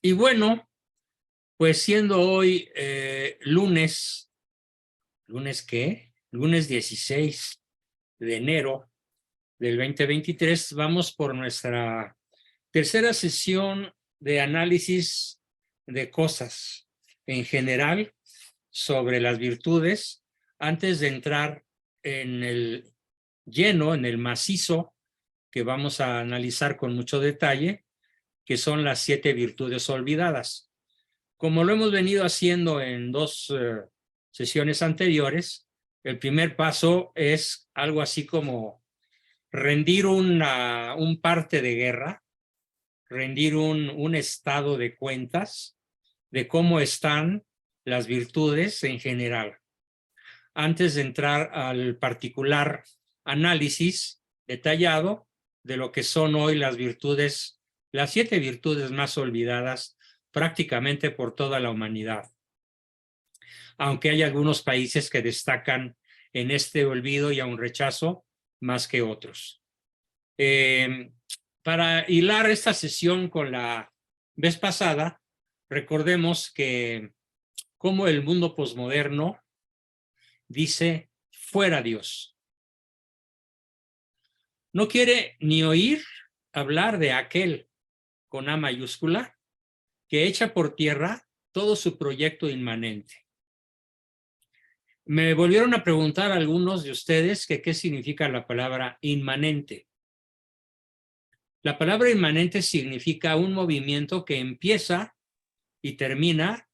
Y bueno, pues siendo hoy ¿lunes qué? Lunes 16 de enero del 2023, vamos por nuestra tercera sesión de análisis de cosas en general sobre las virtudes, antes de entrar en el lleno, en el macizo que vamos a analizar con mucho detalle, que son las 7 virtudes olvidadas. Como lo hemos venido haciendo en dos sesiones anteriores, el primer paso es algo así como rendir un parte de guerra, rendir un estado de cuentas de cómo están las virtudes en general, antes de entrar al particular análisis detallado de lo que son hoy las virtudes, las 7 virtudes más olvidadas prácticamente por toda la humanidad. Aunque hay algunos países que destacan en este olvido y aun rechazo más que otros. Para hilar esta sesión con la vez pasada, recordemos que como el mundo posmoderno dice fuera Dios. No quiere ni oír hablar de aquel con A mayúscula que echa por tierra todo su proyecto inmanente. Me volvieron a preguntar algunos de ustedes que qué significa la palabra inmanente. La palabra inmanente significa un movimiento que empieza y termina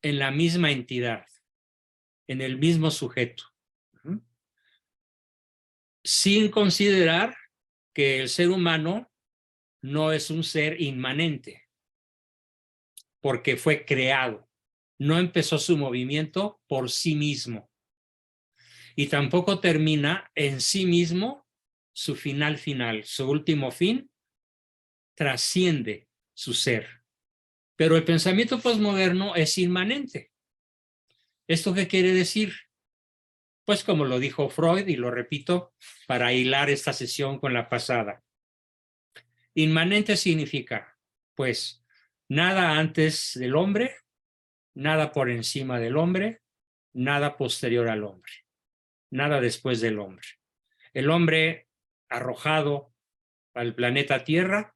en la misma entidad, en el mismo sujeto, sin considerar que el ser humano no es un ser inmanente, porque fue creado, no empezó su movimiento por sí mismo, y tampoco termina en sí mismo su final, su último fin, trasciende su ser. Pero el pensamiento posmoderno es inmanente. ¿Esto qué quiere decir? Pues como lo dijo Freud, y lo repito para hilar esta sesión con la pasada. Inmanente significa, pues, nada antes del hombre, nada por encima del hombre, nada posterior al hombre, nada después del hombre. El hombre arrojado al planeta Tierra,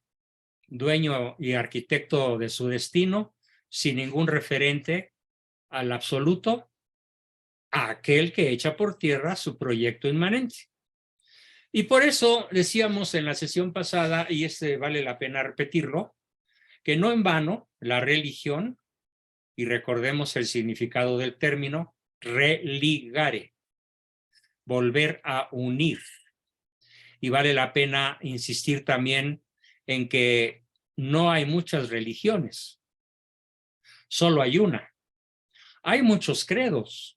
dueño y arquitecto de su destino, sin ningún referente al absoluto, a aquel que echa por tierra su proyecto inmanente. Y por eso decíamos en la sesión pasada, y vale la pena repetirlo, que no en vano la religión, y recordemos el significado del término, religare, volver a unir. Y vale la pena insistir también en que no hay muchas religiones, solo hay una. Hay muchos credos,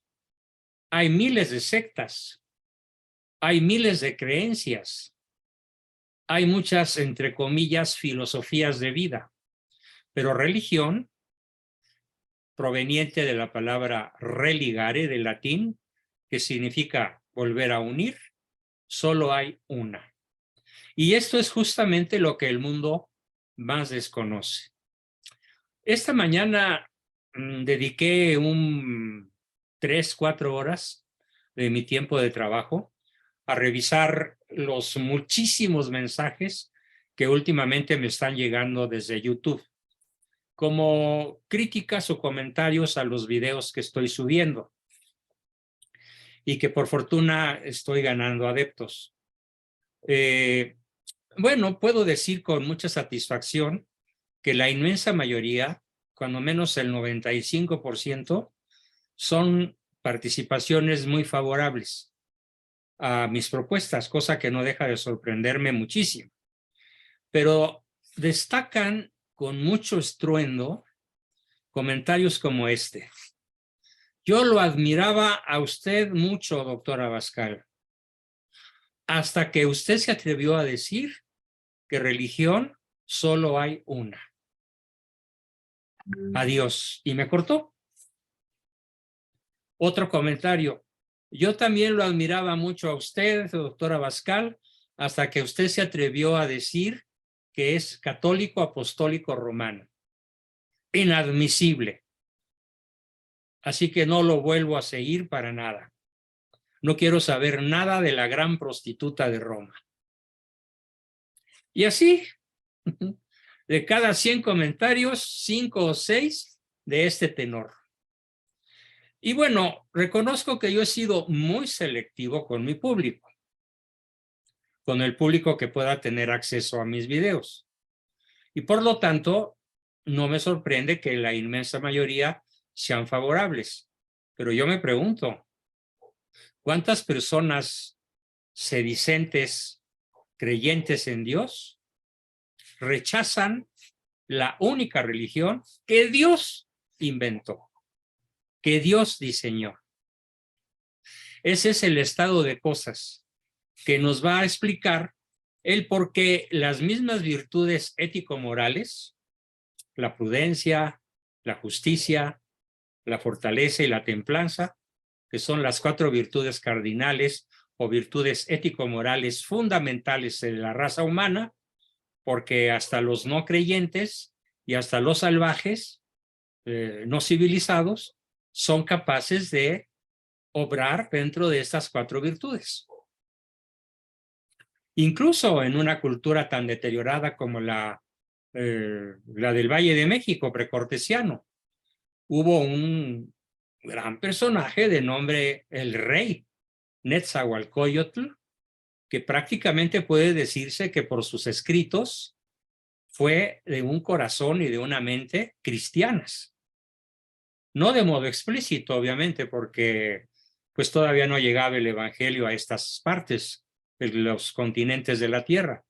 hay miles de sectas, hay miles de creencias, hay muchas, entre comillas, filosofías de vida, pero religión, proveniente de la palabra religare, del latín, que significa volver a unir, solo hay una. Y esto es justamente lo que el mundo más desconoce. Esta mañana dediqué 3-4 horas de mi tiempo de trabajo a revisar los muchísimos mensajes que últimamente me están llegando desde YouTube, como críticas o comentarios a los videos que estoy subiendo y que por fortuna estoy ganando adeptos. Bueno, puedo decir con mucha satisfacción que la inmensa mayoría, cuando menos el 95%, son participaciones muy favorables a mis propuestas, cosa que no deja de sorprenderme muchísimo. Pero destacan con mucho estruendo comentarios como este. Yo lo admiraba a usted mucho, doctora Abascal, hasta que usted se atrevió a decir que religión solo hay una. Adiós. Y me cortó. Otro comentario. Yo también lo admiraba mucho a usted, doctora Abascal, hasta que usted se atrevió a decir que es católico apostólico romano. inadmisible. Así que no lo vuelvo a seguir para nada. No quiero saber nada de la gran prostituta de Roma. Y así, de cada 100 comentarios, 5 o 6 de este tenor. Y bueno, reconozco que yo he sido muy selectivo con mi público, con el público que pueda tener acceso a mis videos. Y por lo tanto, no me sorprende que la inmensa mayoría sean favorables. Pero yo me pregunto, ¿cuántas personas sedicentes, creyentes en Dios, rechazan la única religión que Dios inventó, que Dios diseñó? Ese es el estado de cosas que nos va a explicar el por qué las mismas virtudes ético-morales, la prudencia, la justicia, la fortaleza y la templanza, que son las 4 virtudes cardinales o virtudes ético-morales fundamentales de la raza humana, porque hasta los no creyentes y hasta los salvajes, no civilizados, son capaces de obrar dentro de estas 4 virtudes. Incluso en una cultura tan deteriorada como la del Valle de México, precortesiano, hubo un gran personaje de nombre el rey Netzahualcóyotl, que prácticamente puede decirse que por sus escritos fue de un corazón y de una mente cristianas. No de modo explícito, obviamente, porque pues todavía no llegaba el evangelio a estas partes de los continentes de la tierra.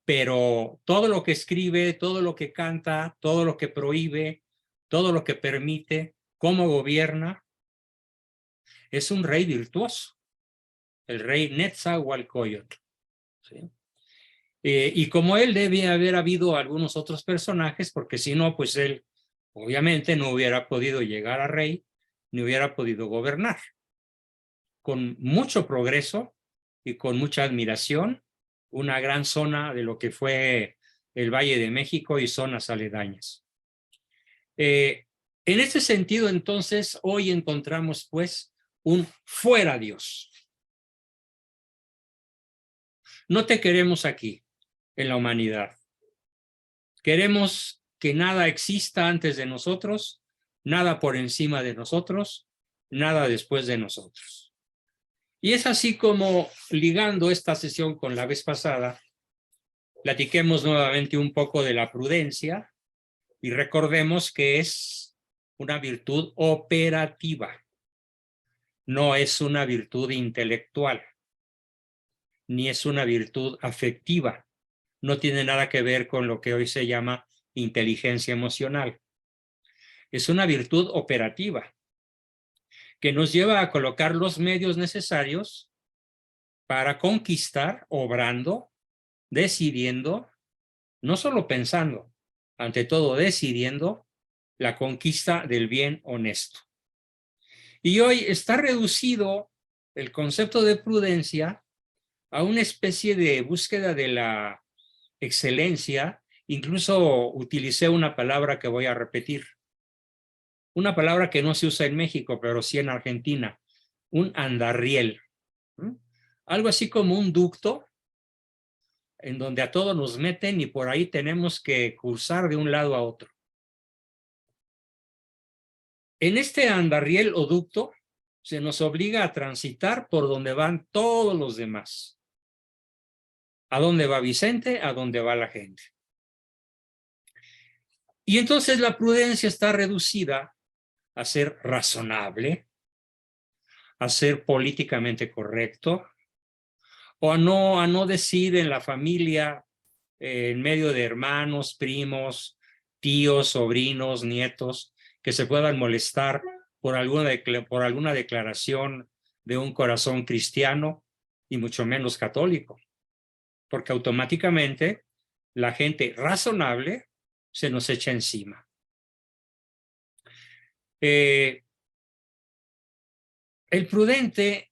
Pero todo lo que escribe, todo lo que canta, todo lo que prohíbe, todo lo que permite, cómo gobierna, es un rey virtuoso, el rey Netzahualcóyotl, ¿sí? Y como él debe haber habido algunos otros personajes, porque si no, pues él obviamente no hubiera podido llegar a rey, ni hubiera podido gobernar. Con mucho progreso y con mucha admiración, una gran zona de lo que fue el Valle de México y zonas aledañas. En este sentido, entonces, hoy encontramos pues un fuera Dios. No te queremos aquí, en la humanidad. Queremos que nada exista antes de nosotros, nada por encima de nosotros, nada después de nosotros. Y es así como, ligando esta sesión con la vez pasada, platiquemos nuevamente un poco de la prudencia y recordemos que es una virtud operativa, no es una virtud intelectual, ni es una virtud afectiva. No tiene nada que ver con lo que hoy se llama inteligencia emocional. Es una virtud operativa que nos lleva a colocar los medios necesarios para conquistar, obrando, decidiendo, no solo pensando, ante todo decidiendo, la conquista del bien honesto. Y hoy está reducido el concepto de prudencia a una especie de búsqueda de la excelencia. Incluso utilicé una palabra que voy a repetir, una palabra que no se usa en México, pero sí en Argentina, un andarriel. Algo así como un ducto en donde a todos nos meten y por ahí tenemos que cruzar de un lado a otro. En este andarriel o ducto se nos obliga a transitar por donde van todos los demás. ¿A dónde va Vicente? ¿A dónde va la gente? Y entonces la prudencia está reducida a ser razonable, a ser políticamente correcto, o a no decir en la familia, en medio de hermanos, primos, tíos, sobrinos, nietos, que se puedan molestar por alguna declaración de un corazón cristiano y mucho menos católico, porque automáticamente la gente razonable se nos echa encima. El prudente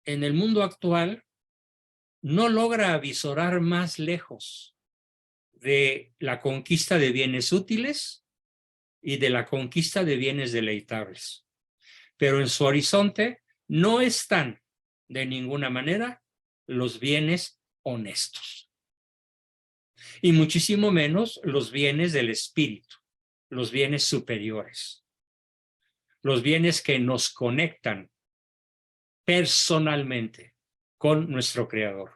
en el mundo actual no logra avisorar más lejos de la conquista de bienes útiles y de la conquista de bienes deleitables. Pero en su horizonte no están de ninguna manera los bienes honestos. Y muchísimo menos los bienes del espíritu, los bienes superiores, los bienes que nos conectan personalmente con nuestro Creador.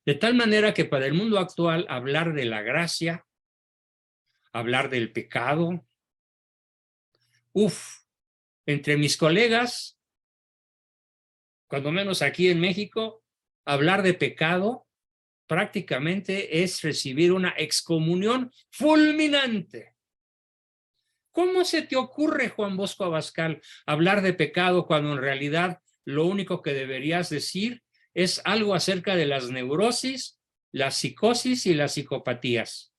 De tal manera que para el mundo actual hablar de la gracia, hablar del pecado, entre mis colegas, cuando menos aquí en México, hablar de pecado prácticamente es recibir una excomunión fulminante. ¿Cómo se te ocurre, Juan Bosco Abascal, hablar de pecado cuando en realidad lo único que deberías decir es algo acerca de las neurosis, la psicosis y las psicopatías,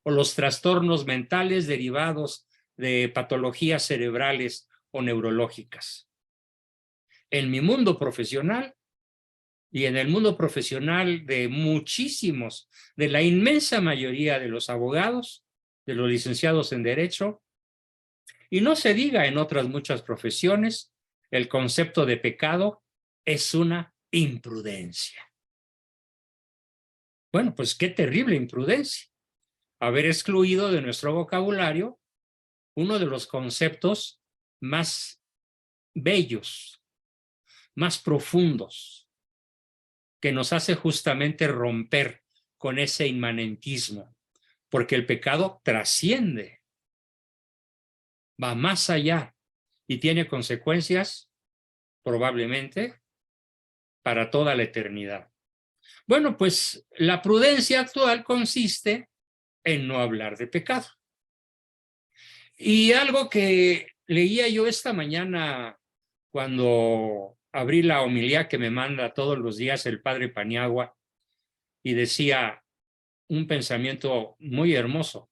o los trastornos mentales derivados de patologías cerebrales o neurológicas? En mi mundo profesional y en el mundo profesional de muchísimos, de la inmensa mayoría de los abogados, de los licenciados en Derecho, y no se diga en otras muchas profesiones, el concepto de pecado es una imprudencia. Bueno, pues qué terrible imprudencia. Haber excluido de nuestro vocabulario uno de los conceptos más bellos, más profundos, que nos hace justamente romper con ese inmanentismo, porque el pecado trasciende, va más allá y tiene consecuencias probablemente para toda la eternidad. Bueno, pues la prudencia actual consiste en no hablar de pecado. Y algo que leía yo esta mañana cuando abrí la homilía que me manda todos los días el padre Paniagua, y decía un pensamiento muy hermoso,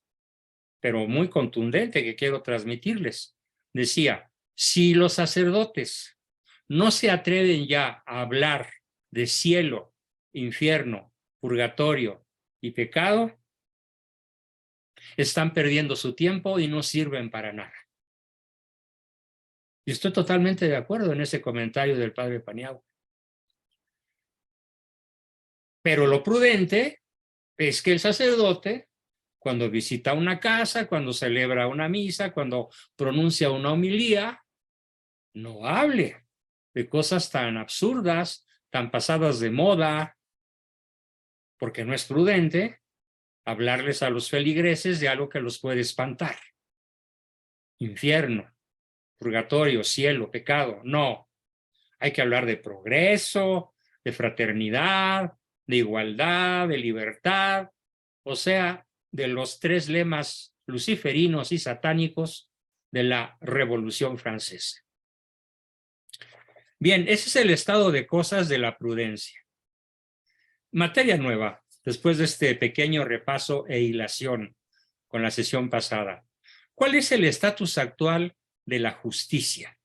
pero muy contundente que quiero transmitirles. Decía, si los sacerdotes no se atreven ya a hablar de cielo, infierno, purgatorio y pecado, están perdiendo su tiempo y no sirven para nada. Y estoy totalmente de acuerdo en ese comentario del padre Paniagua. Pero lo prudente es que el sacerdote, cuando visita una casa, cuando celebra una misa, cuando pronuncia una homilía, no hable de cosas tan absurdas, tan pasadas de moda, porque no es prudente hablarles a los feligreses de algo que los puede espantar. Infierno, purgatorio, cielo, pecado. No, hay que hablar de progreso, de fraternidad, de igualdad, de libertad, o sea, de los tres lemas luciferinos y satánicos de la Revolución Francesa. Bien, ese es el estado de cosas de la prudencia. Materia nueva, después de este pequeño repaso e hilación con la sesión pasada. ¿Cuál es el estatus actual de la justicia?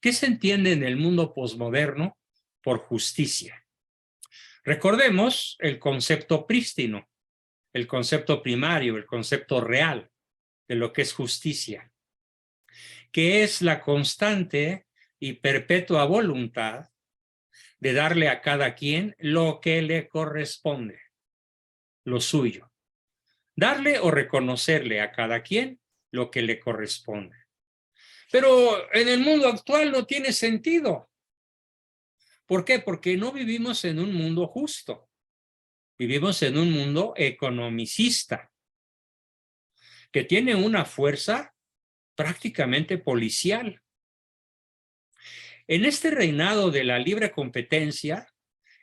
¿Qué se entiende en el mundo posmoderno por justicia? Recordemos el concepto prístino, el concepto primario, el concepto real de lo que es justicia, que es la constante y perpetua voluntad de darle a cada quien lo que le corresponde, lo suyo. Darle o reconocerle a cada quien lo que le corresponde. Pero en el mundo actual no tiene sentido. ¿Por qué? Porque no vivimos en un mundo justo. Vivimos en un mundo economicista, que tiene una fuerza prácticamente policial. En este reinado de la libre competencia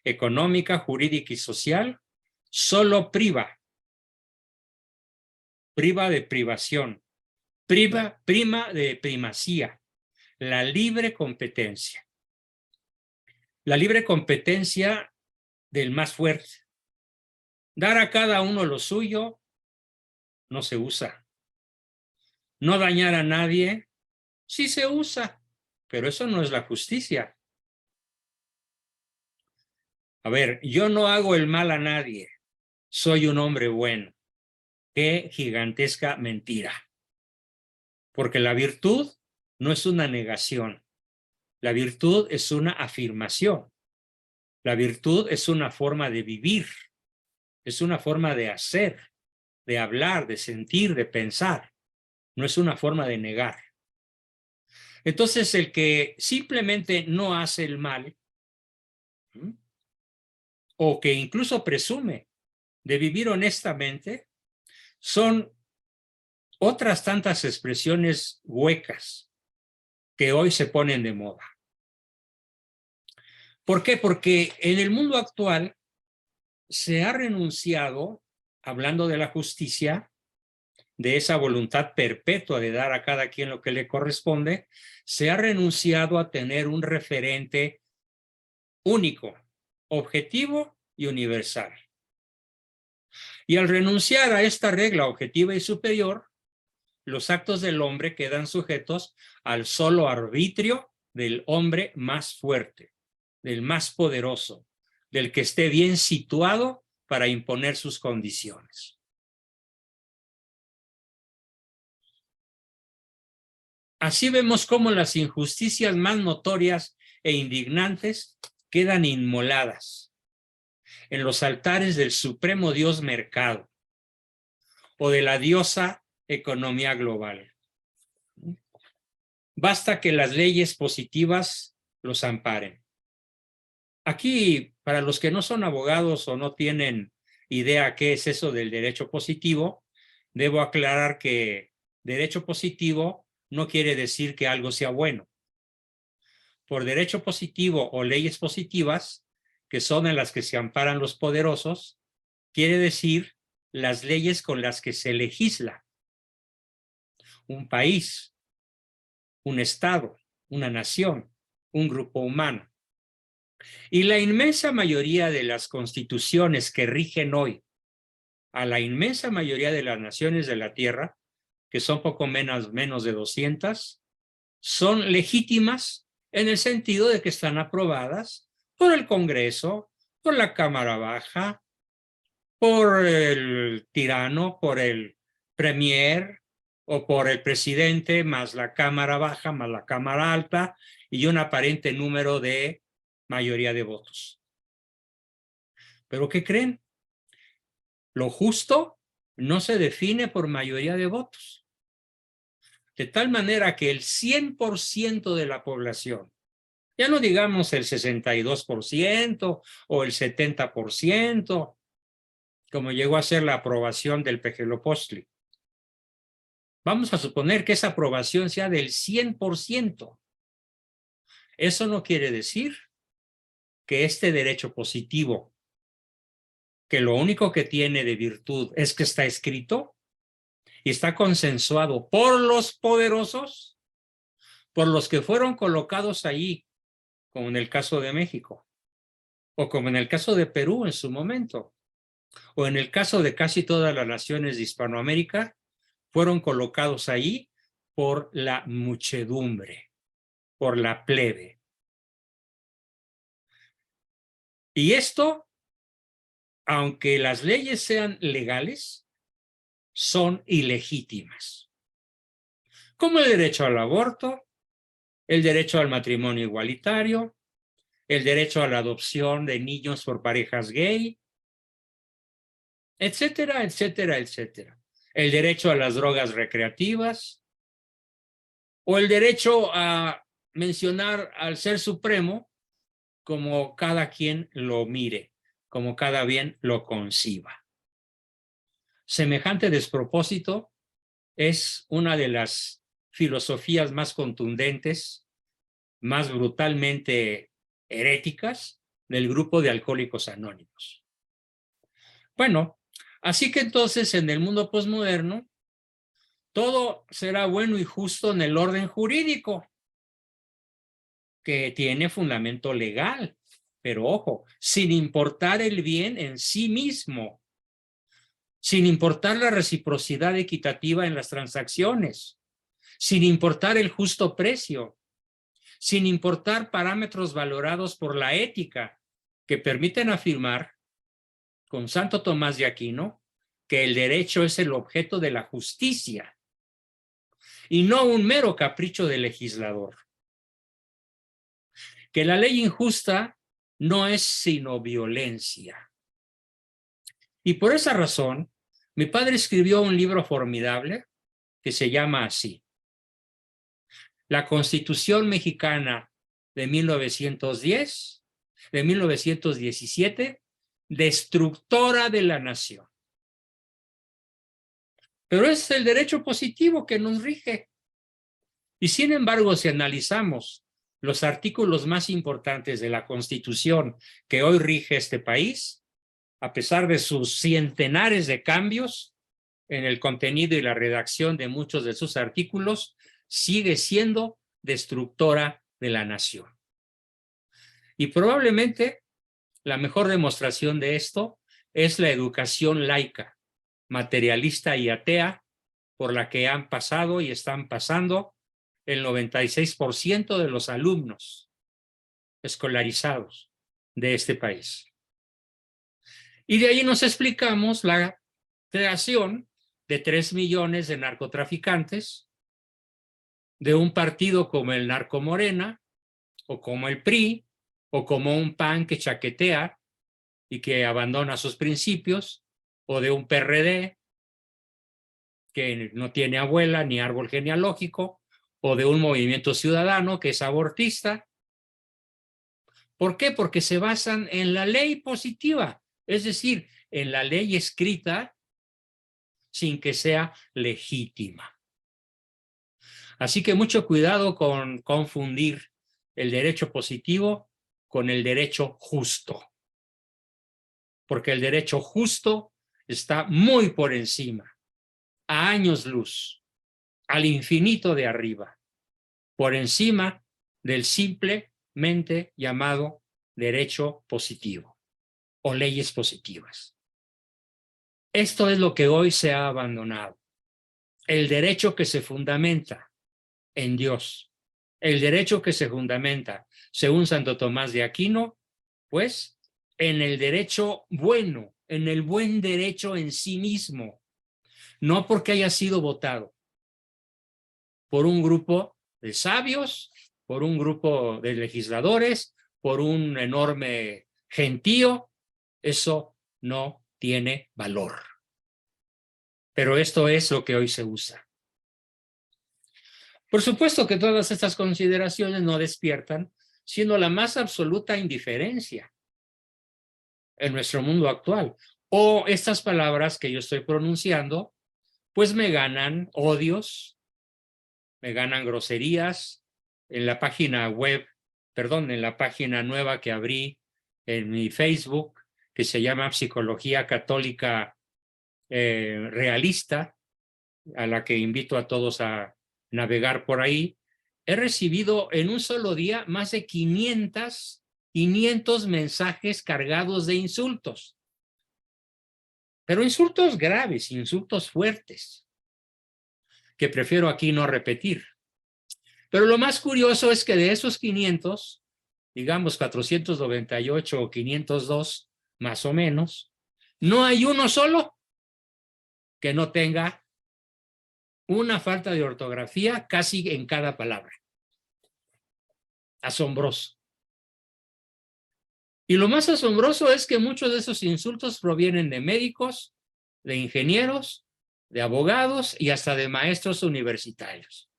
económica, jurídica y social, solo prima de privación, prima de primacía, la libre competencia. La libre competencia del más fuerte. Dar a cada uno lo suyo no se usa. No dañar a nadie sí se usa, pero eso no es la justicia. A ver, yo no hago el mal a nadie, soy un hombre bueno. Qué gigantesca mentira. porque la virtud no es una negación. La virtud es una afirmación. La virtud es una forma de vivir, es una forma de hacer, de hablar, de sentir, de pensar. No es una forma de negar. Entonces, el que simplemente no hace el mal, ¿sí?, o que incluso presume de vivir honestamente, son otras tantas expresiones huecas que hoy se ponen de moda. ¿Por qué? Porque en el mundo actual se ha renunciado, hablando de la justicia, de esa voluntad perpetua de dar a cada quien lo que le corresponde, se ha renunciado a tener un referente único, objetivo y universal. Y al renunciar a esta regla objetiva y superior, los actos del hombre quedan sujetos al solo arbitrio del hombre más fuerte, del más poderoso, del que esté bien situado para imponer sus condiciones. Así vemos cómo las injusticias más notorias e indignantes quedan inmoladas en los altares del supremo dios mercado o de la diosa economía global. Basta que las leyes positivas los amparen. Aquí, para los que no son abogados o no tienen idea qué es eso del derecho positivo, debo aclarar que derecho positivo no quiere decir que algo sea bueno. Por derecho positivo o leyes positivas, que son en las que se amparan los poderosos, quiere decir las leyes con las que se legisla un país, un estado, una nación, un grupo humano. Y la inmensa mayoría de las constituciones que rigen hoy a la inmensa mayoría de las naciones de la Tierra, que son poco menos de 200, son legítimas en el sentido de que están aprobadas por el Congreso, por la Cámara Baja, por el tirano, por el premier o por el presidente, más la Cámara Baja, más la Cámara Alta y un aparente número de mayoría de votos. ¿Pero qué creen? Lo justo no se define por mayoría de votos. De tal manera que el 100% de la población, ya no digamos el 62% o el 70%, como llegó a ser la aprobación del Pejelopostli. Vamos a suponer que esa aprobación sea del 100%. Eso no quiere decir que este derecho positivo, que lo único que tiene de virtud es que está escrito y está consensuado por los poderosos, por los que fueron colocados allí, como en el caso de México, o como en el caso de Perú en su momento, o en el caso de casi todas las naciones de Hispanoamérica, fueron colocados allí por la muchedumbre, por la plebe. Y esto, aunque las leyes sean legales, son ilegítimas. Como el derecho al aborto, el derecho al matrimonio igualitario, el derecho a la adopción de niños por parejas gay, etcétera, etcétera, etcétera. El derecho a las drogas recreativas o el derecho a mencionar al Ser Supremo como cada quien lo mire, como cada bien lo conciba. Semejante despropósito es una de las filosofías más contundentes, más brutalmente heréticas del grupo de Alcohólicos Anónimos. Bueno, así que entonces en el mundo posmoderno todo será bueno y justo en el orden jurídico, que tiene fundamento legal, pero ojo, sin importar el bien en sí mismo, sin importar la reciprocidad equitativa en las transacciones, sin importar el justo precio, sin importar parámetros valorados por la ética que permiten afirmar, con Santo Tomás de Aquino, que el derecho es el objeto de la justicia. y no un mero capricho del legislador. Que la ley injusta no es sino violencia. Y por esa razón, mi padre escribió un libro formidable que se llama así: La Constitución Mexicana de 1910, de 1917, destructora de la nación. Pero es el derecho positivo que nos rige. Y sin embargo, si analizamos los artículos más importantes de la Constitución que hoy rige este país, a pesar de sus centenares de cambios en el contenido y la redacción de muchos de sus artículos, sigue siendo destructora de la nación. Y probablemente la mejor demostración de esto es la educación laica, materialista y atea por la que han pasado y están pasando el 96% de los alumnos escolarizados de este país. Y de ahí nos explicamos la creación de 3 millones de narcotraficantes, de un partido como el Narcomorena, o como el PRI, o como un PAN que chaquetea y que abandona sus principios, o de un PRD que no tiene abuela ni árbol genealógico, o de un movimiento ciudadano que es abortista. ¿Por qué? Porque se basan en la ley positiva, es decir, en la ley escrita sin que sea legítima. Así que mucho cuidado con confundir el derecho positivo con el derecho justo, porque el derecho justo está muy por encima, a años luz, al infinito de arriba, por encima del simplemente llamado derecho positivo o leyes positivas. Esto es lo que hoy se ha abandonado. El derecho que se fundamenta en Dios, el derecho que se fundamenta, según Santo Tomás de Aquino, pues en el derecho bueno, en el buen derecho en sí mismo, no porque haya sido votado por un grupo de sabios, por un grupo de legisladores, por un enorme gentío. Eso no tiene valor. Pero esto es lo que hoy se usa. Por supuesto que todas estas consideraciones no despiertan sino la más absoluta indiferencia en nuestro mundo actual. O estas palabras que yo estoy pronunciando, pues me ganan odios, me ganan groserías. En la página web, en la página nueva que abrí en mi Facebook, que se llama Psicología Católica Realista, a la que invito a todos a navegar por ahí, he recibido en un solo día más de 500 mensajes cargados de insultos. Pero insultos graves, insultos fuertes, que prefiero aquí no repetir. Pero lo más curioso es que de esos 500, digamos 498 o 502, más o menos, no hay uno solo que no tenga una falta de ortografía casi en cada palabra. Asombroso. Y lo más asombroso es que muchos de esos insultos provienen de médicos, de ingenieros, de abogados y hasta de maestros universitarios.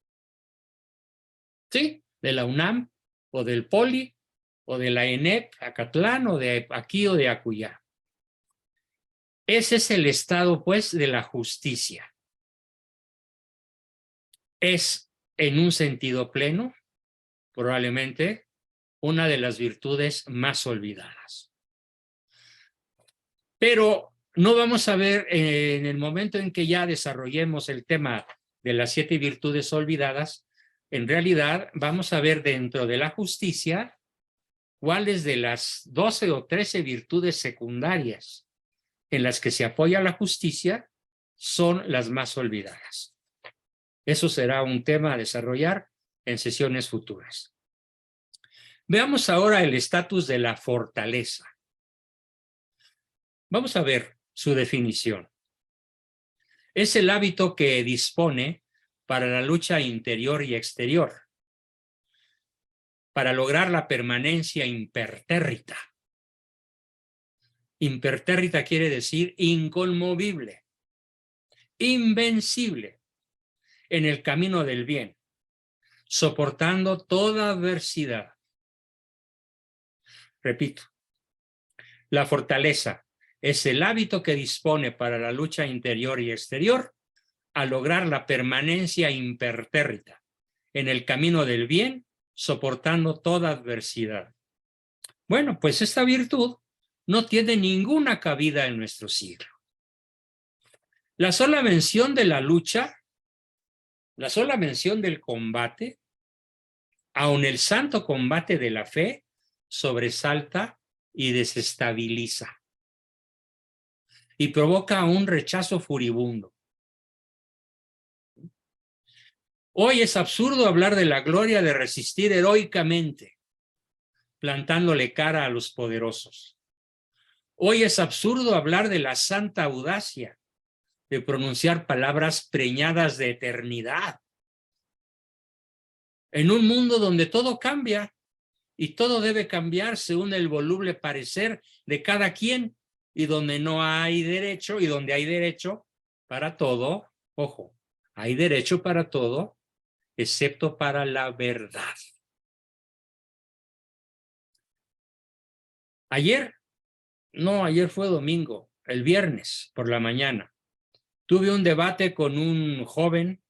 ¿Sí? De la UNAM o del Poli o de la ENEP, Acatlán, o de aquí o de acullá. Ese es el estado, pues, de la justicia. Es, en un sentido pleno, probablemente, una de las virtudes más olvidadas. Pero no vamos a ver en el momento en que ya desarrollemos el tema de las 7 virtudes olvidadas, en realidad vamos a ver dentro de la justicia cuáles de las 12 o 13 virtudes secundarias en las que se apoya la justicia son las más olvidadas. Eso será un tema a desarrollar en sesiones futuras. Veamos ahora el estatus de la fortaleza. Vamos a ver su definición. Es el hábito que dispone para la lucha interior y exterior, para lograr la permanencia impertérrita. Impertérrita quiere decir inconmovible, invencible, en el camino del bien, soportando toda adversidad. Repito, la fortaleza es el hábito que dispone para la lucha interior y exterior a lograr la permanencia impertérrita en el camino del bien, soportando toda adversidad. Bueno, pues esta virtud no tiene ninguna cabida en nuestro siglo. La sola mención de la lucha, la sola mención del combate, aun el santo combate de la fe, sobresalta y desestabiliza y provoca un rechazo furibundo. Hoy es absurdo hablar de la gloria de resistir heroicamente, plantándole cara a los poderosos. Hoy es absurdo hablar de la santa audacia de pronunciar palabras preñadas de eternidad. En un mundo donde todo cambia y todo debe cambiar según el voluble parecer de cada quien, y donde no hay derecho, y donde hay derecho para todo, ojo, hay derecho para todo, excepto para la verdad. Ayer fue domingo, el viernes por la mañana, tuve un debate con un joven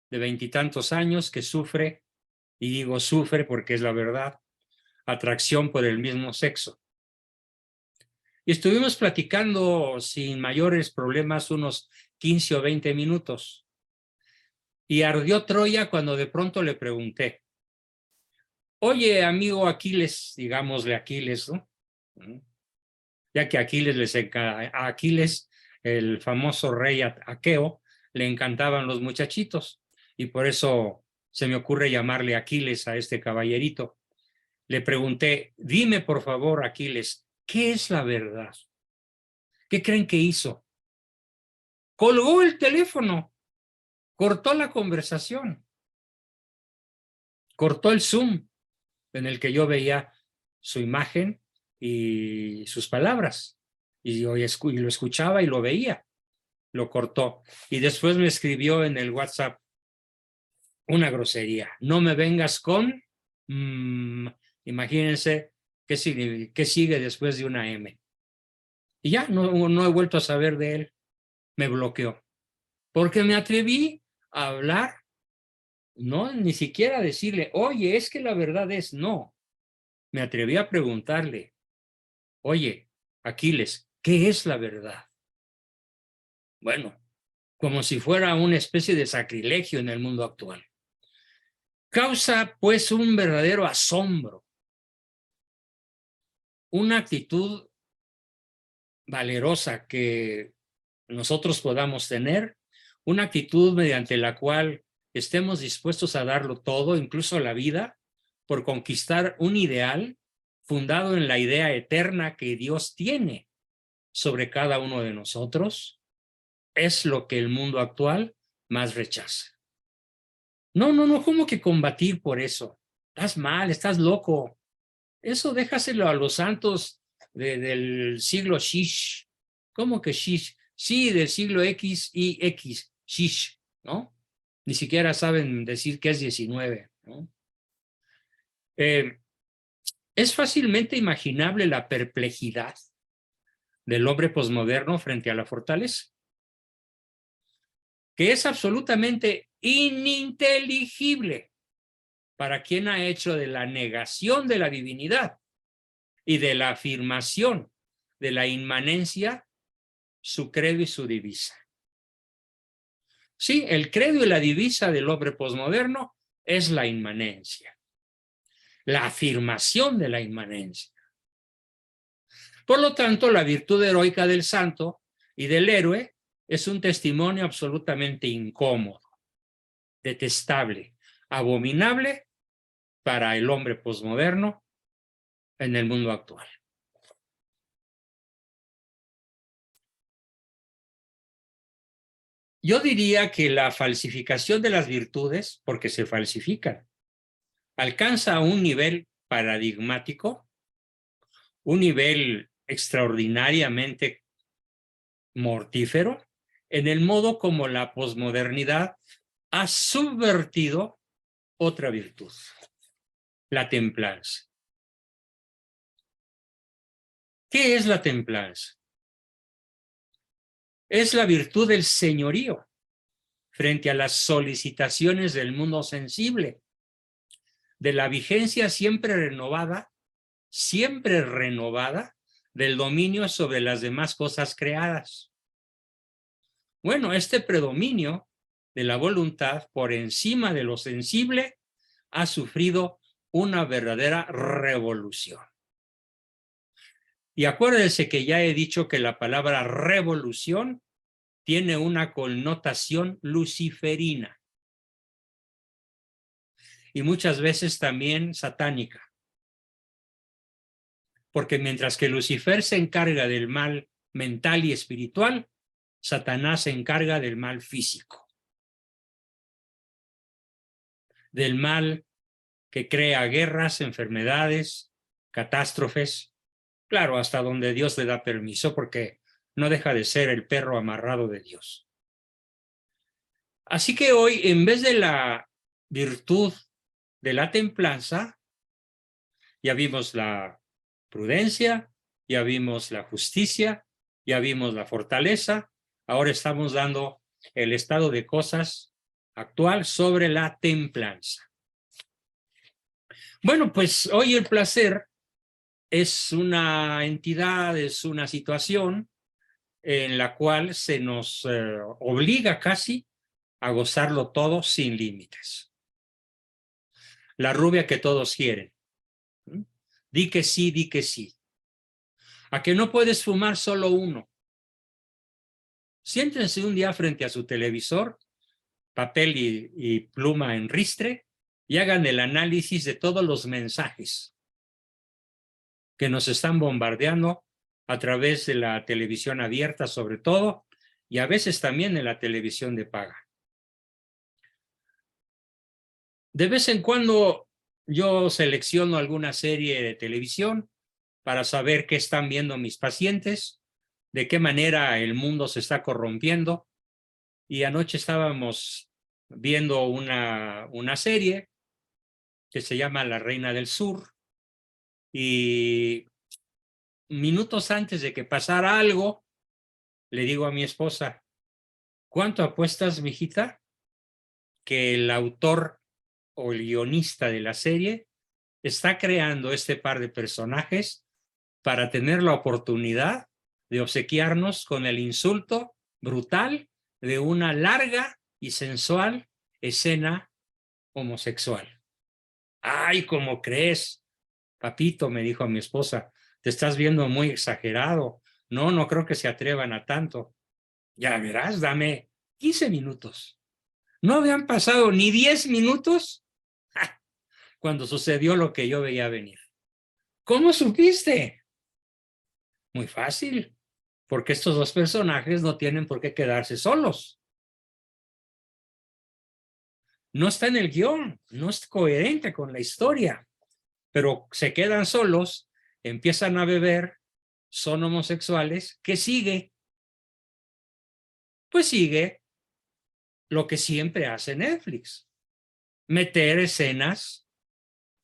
de 20 y tantos años que sufre, y digo sufre porque es la verdad, atracción por el mismo sexo. Y estuvimos platicando sin mayores problemas unos 15 o 20 minutos. Y ardió Troya cuando de pronto le pregunté, oye, amigo Aquiles, digámosle Aquiles, ¿no? Ya que a Aquiles, el famoso rey aqueo, le encantaban los muchachitos, y por eso se me ocurre llamarle Aquiles a este caballerito. Le pregunté, dime por favor, Aquiles, ¿qué es la verdad? ¿Qué creen que hizo? Colgó el teléfono, cortó la conversación, cortó el Zoom en el que yo veía su imagen y sus palabras, y yo lo escuchaba y lo veía. Lo cortó, y después me escribió en el WhatsApp una grosería: no me vengas con imagínense qué sigue después de una M. Y ya no he vuelto a saber de él. Me bloqueó porque me atreví a hablar, no ni siquiera a decirle, oye, es que la verdad es no. Me atreví a preguntarle, oye, Aquiles, ¿qué es la verdad? Bueno, como si fuera una especie de sacrilegio en el mundo actual. Causa, pues, un verdadero asombro, una actitud valerosa que nosotros podamos tener, una actitud mediante la cual estemos dispuestos a darlo todo, incluso la vida, por conquistar un ideal fundado en la idea eterna que Dios tiene sobre cada uno de nosotros, es lo que el mundo actual más rechaza. No, ¿cómo que combatir por eso? Estás mal, estás loco. Eso déjaselo a los santos del siglo Shish. ¿Cómo que Shish? Sí, del siglo X y X, Shish, ¿no? Ni siquiera saben decir que es 19, ¿no? Es fácilmente imaginable la perplejidad del hombre posmoderno frente a la fortaleza, que es absolutamente ininteligible para quien ha hecho de la negación de la divinidad y de la afirmación de la inmanencia su credo y su divisa. Sí, el credo y la divisa del hombre posmoderno es la inmanencia, la afirmación de la inmanencia. Por lo tanto, la virtud heroica del santo y del héroe es un testimonio absolutamente incómodo, detestable, abominable para el hombre posmoderno en el mundo actual. Yo diría que la falsificación de las virtudes, porque se falsifican, alcanza un nivel paradigmático, un nivel extraordinariamente mortífero, en el modo como la posmodernidad ha subvertido otra virtud, la templanza. ¿Qué es la templanza? Es la virtud del señorío frente a las solicitaciones del mundo sensible, de la vigencia siempre renovada del dominio sobre las demás cosas creadas. Bueno, este predominio de la voluntad por encima de lo sensible ha sufrido una verdadera revolución. Y acuérdense que ya he dicho que la palabra revolución tiene una connotación luciferina y muchas veces también satánica. Porque mientras que Lucifer se encarga del mal mental y espiritual, Satanás se encarga del mal físico, del mal que crea guerras, enfermedades, catástrofes, claro, hasta donde Dios le da permiso, porque no deja de ser el perro amarrado de Dios. Así que hoy, en vez de la virtud de la templanza, ya vimos la prudencia, ya vimos la justicia, ya vimos la fortaleza, ahora estamos dando el estado de cosas actual sobre la templanza. Bueno, pues hoy el placer es una entidad, es una situación en la cual se nos obliga casi a gozarlo todo sin límites. La rubia que todos quieren. Di que sí, di que sí. A que no puedes fumar solo uno. Siéntense un día frente a su televisor, papel y pluma en ristre, y hagan el análisis de todos los mensajes que nos están bombardeando a través de la televisión abierta sobre todo, y a veces también en la televisión de paga. De vez en cuando yo selecciono alguna serie de televisión para saber qué están viendo mis pacientes, de qué manera el mundo se está corrompiendo. Y anoche estábamos viendo una serie que se llama La Reina del Sur, y minutos antes de que pasara algo, le digo a mi esposa, ¿cuánto apuestas, mijita, que el autor o el guionista de la serie está creando este par de personajes para tener la oportunidad de obsequiarnos con el insulto brutal de una larga y sensual escena homosexual? Ay, ¿cómo crees? Papito, me dijo mi esposa, te estás viendo muy exagerado. No, no creo que se atrevan a tanto. Ya verás, dame 15 minutos. No habían pasado ni 10 minutos cuando sucedió lo que yo veía venir. ¿Cómo supiste? Muy fácil, porque estos dos personajes no tienen por qué quedarse solos. No está en el guión, no es coherente con la historia, pero se quedan solos, empiezan a beber, son homosexuales. ¿Qué sigue? Pues sigue lo que siempre hace Netflix, meter escenas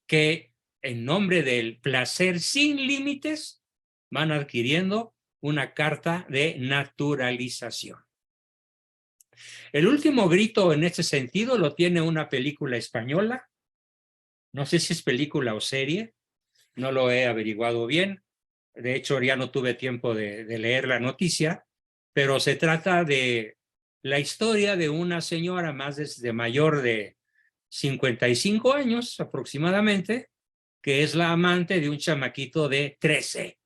que en nombre del placer sin límites van adquiriendo una carta de naturalización. El último grito en este sentido lo tiene una película española, no sé si es película o serie, no lo he averiguado bien, de hecho ya no tuve tiempo de leer la noticia, pero se trata de la historia de una señora más de mayor de 55 años aproximadamente, que es la amante de un chamaquito de 13.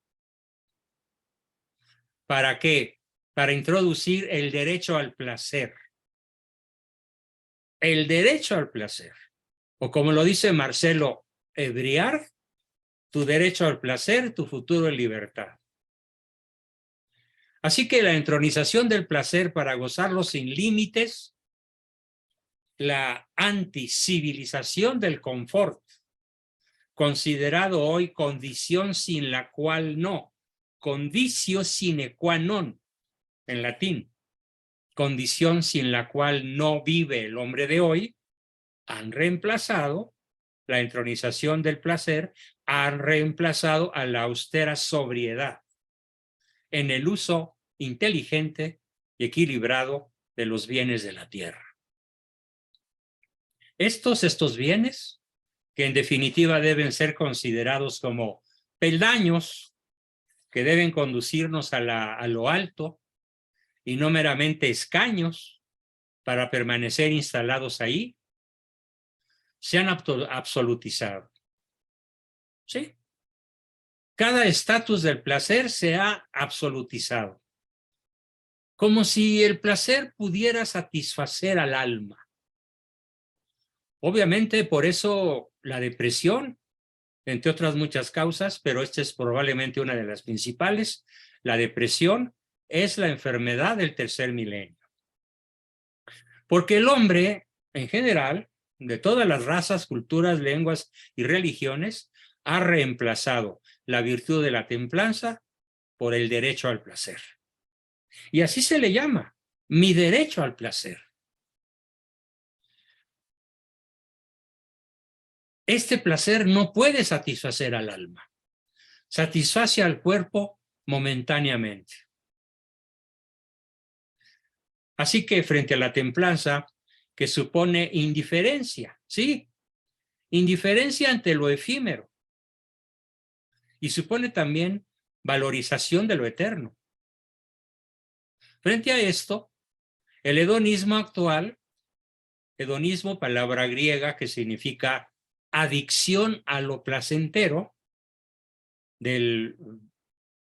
¿Para qué? Para introducir el derecho al placer. El derecho al placer. O como lo dice Marcelo Ebrard, tu derecho al placer, tu futuro en libertad. Así que la entronización del placer para gozarlo sin límites, la anticivilización del confort, considerado hoy condición sin la cual no, conditio sine qua non, en latín, condición sin la cual no vive el hombre de hoy, han reemplazado la entronización del placer, han reemplazado a la austera sobriedad en el uso inteligente y equilibrado de los bienes de la tierra. Estos bienes, que en definitiva deben ser considerados como peldaños que deben conducirnos a lo alto y no meramente escaños para permanecer instalados ahí, se han absolutizado. ¿Sí? Cada estatus del placer se ha absolutizado, como si el placer pudiera satisfacer al alma. Obviamente, por eso la depresión, entre otras muchas causas, pero esta es probablemente una de las principales, la depresión es la enfermedad del tercer milenio. Porque el hombre, en general, de todas las razas, culturas, lenguas y religiones, ha reemplazado la virtud de la templanza por el derecho al placer. Y así se le llama, mi derecho al placer. Este placer no puede satisfacer al alma, satisface al cuerpo momentáneamente. Así que frente a la templanza, que supone indiferencia, ¿sí? Indiferencia ante lo efímero. Y supone también valorización de lo eterno. Frente a esto, el hedonismo actual, hedonismo, palabra griega que significa adicción a lo placentero, del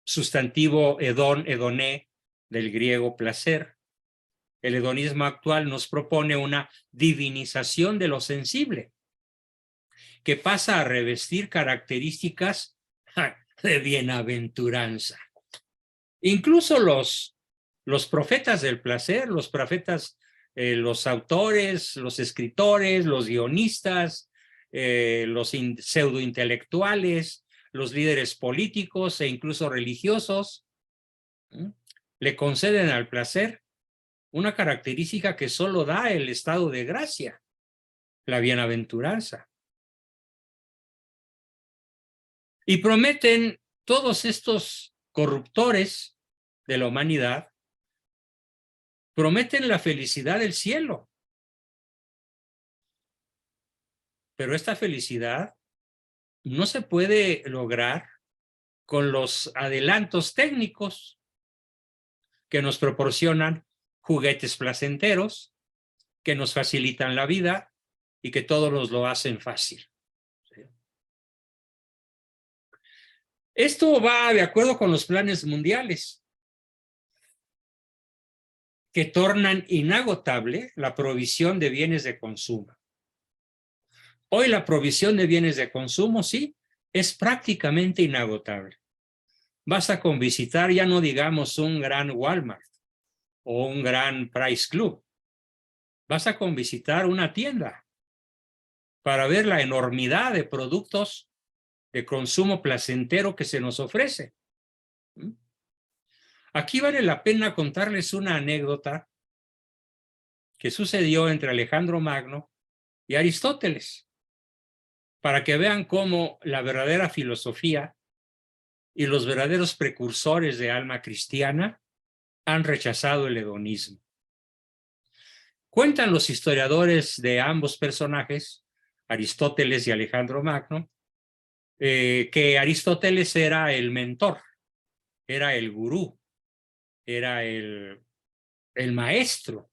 sustantivo hedón, hedoné, del griego placer. El hedonismo actual nos propone una divinización de lo sensible, que pasa a revestir características de bienaventuranza. Incluso los profetas del placer, los profetas, los autores, los escritores, los guionistas, los pseudointelectuales, los líderes políticos e incluso religiosos, le conceden al placer una característica que solo da el estado de gracia, la bienaventuranza. Y prometen todos estos corruptores de la humanidad, prometen la felicidad del cielo. Pero esta felicidad no se puede lograr con los adelantos técnicos que nos proporcionan juguetes placenteros, que nos facilitan la vida y que todos nos lo hacen fácil. Esto va de acuerdo con los planes mundiales, que tornan inagotable la provisión de bienes de consumo. Hoy la provisión de bienes de consumo, sí, es prácticamente inagotable. Basta con visitar, ya no digamos un gran Walmart o un gran Price Club. Basta con visitar una tienda para ver la enormidad de productos de consumo placentero que se nos ofrece. Aquí vale la pena contarles una anécdota que sucedió entre Alejandro Magno y Aristóteles, para que vean cómo la verdadera filosofía y los verdaderos precursores de alma cristiana han rechazado el hedonismo. Cuentan los historiadores de ambos personajes, Aristóteles y Alejandro Magno, que Aristóteles era el mentor, era el gurú, era el maestro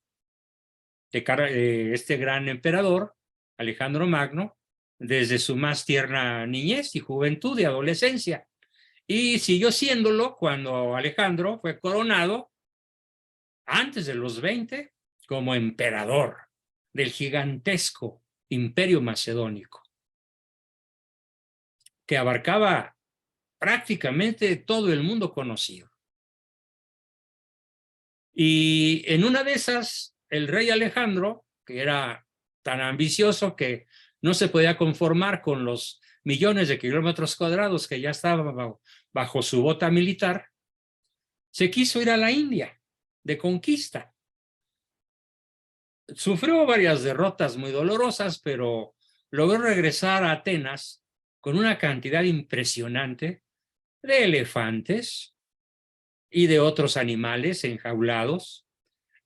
de este gran emperador, Alejandro Magno, desde su más tierna niñez y juventud y adolescencia. Y siguió siéndolo cuando Alejandro fue coronado antes de los 20 como emperador del gigantesco imperio macedónico, que abarcaba prácticamente todo el mundo conocido. Y en una de esas, el rey Alejandro, que era tan ambicioso que no se podía conformar con los millones de kilómetros cuadrados que ya estaban bajo su bota militar, se quiso ir a la India de conquista. Sufrió varias derrotas muy dolorosas, pero logró regresar a Atenas con una cantidad impresionante de elefantes y de otros animales enjaulados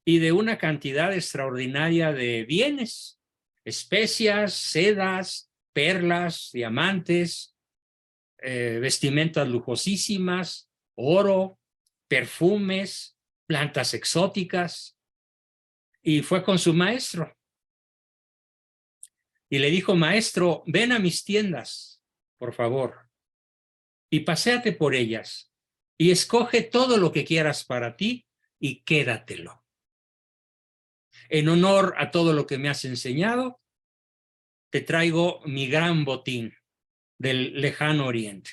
y de una cantidad extraordinaria de bienes, especias, sedas, perlas, diamantes, vestimentas lujosísimas, oro, perfumes, plantas exóticas, y fue con su maestro. Y le dijo: maestro, ven a mis tiendas, por favor, y paséate por ellas, y escoge todo lo que quieras para ti y quédatelo. En honor a todo lo que me has enseñado, te traigo mi gran botín del lejano oriente,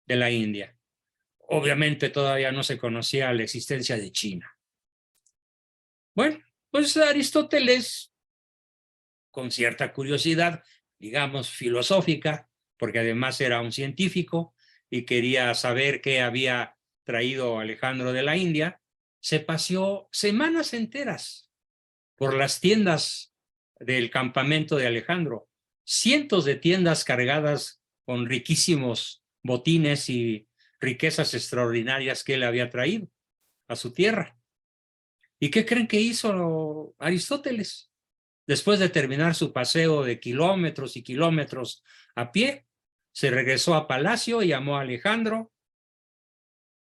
de la India. Obviamente todavía no se conocía la existencia de China. Bueno, pues Aristóteles, con cierta curiosidad, digamos filosófica, porque además era un científico y quería saber qué había traído Alejandro de la India, se paseó semanas enteras por las tiendas del campamento de Alejandro, cientos de tiendas cargadas con riquísimos botines y riquezas extraordinarias que él había traído a su tierra. ¿Y qué creen que hizo Aristóteles? Después de terminar su paseo de kilómetros y kilómetros a pie, se regresó a palacio y llamó a Alejandro,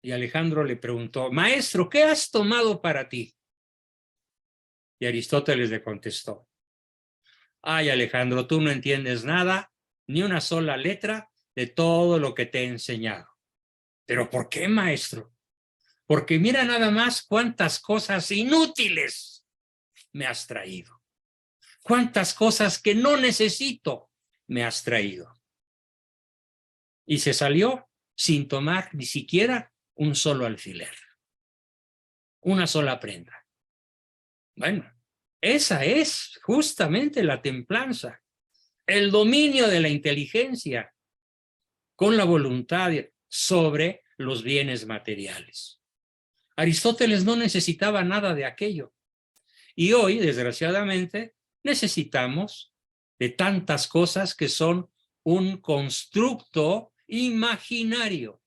y Alejandro le preguntó: maestro, ¿qué has tomado para ti? Y Aristóteles le contestó: ay, Alejandro, tú no entiendes nada, ni una sola letra de todo lo que te he enseñado. ¿Pero por qué, maestro? Porque mira nada más cuántas cosas inútiles me has traído. Cuántas cosas que no necesito me has traído. Y se salió sin tomar ni siquiera un solo alfiler, una sola prenda. Bueno, esa es justamente la templanza, el dominio de la inteligencia con la voluntad sobre los bienes materiales. Aristóteles no necesitaba nada de aquello. Y hoy, desgraciadamente, necesitamos de tantas cosas que son un constructo imaginario.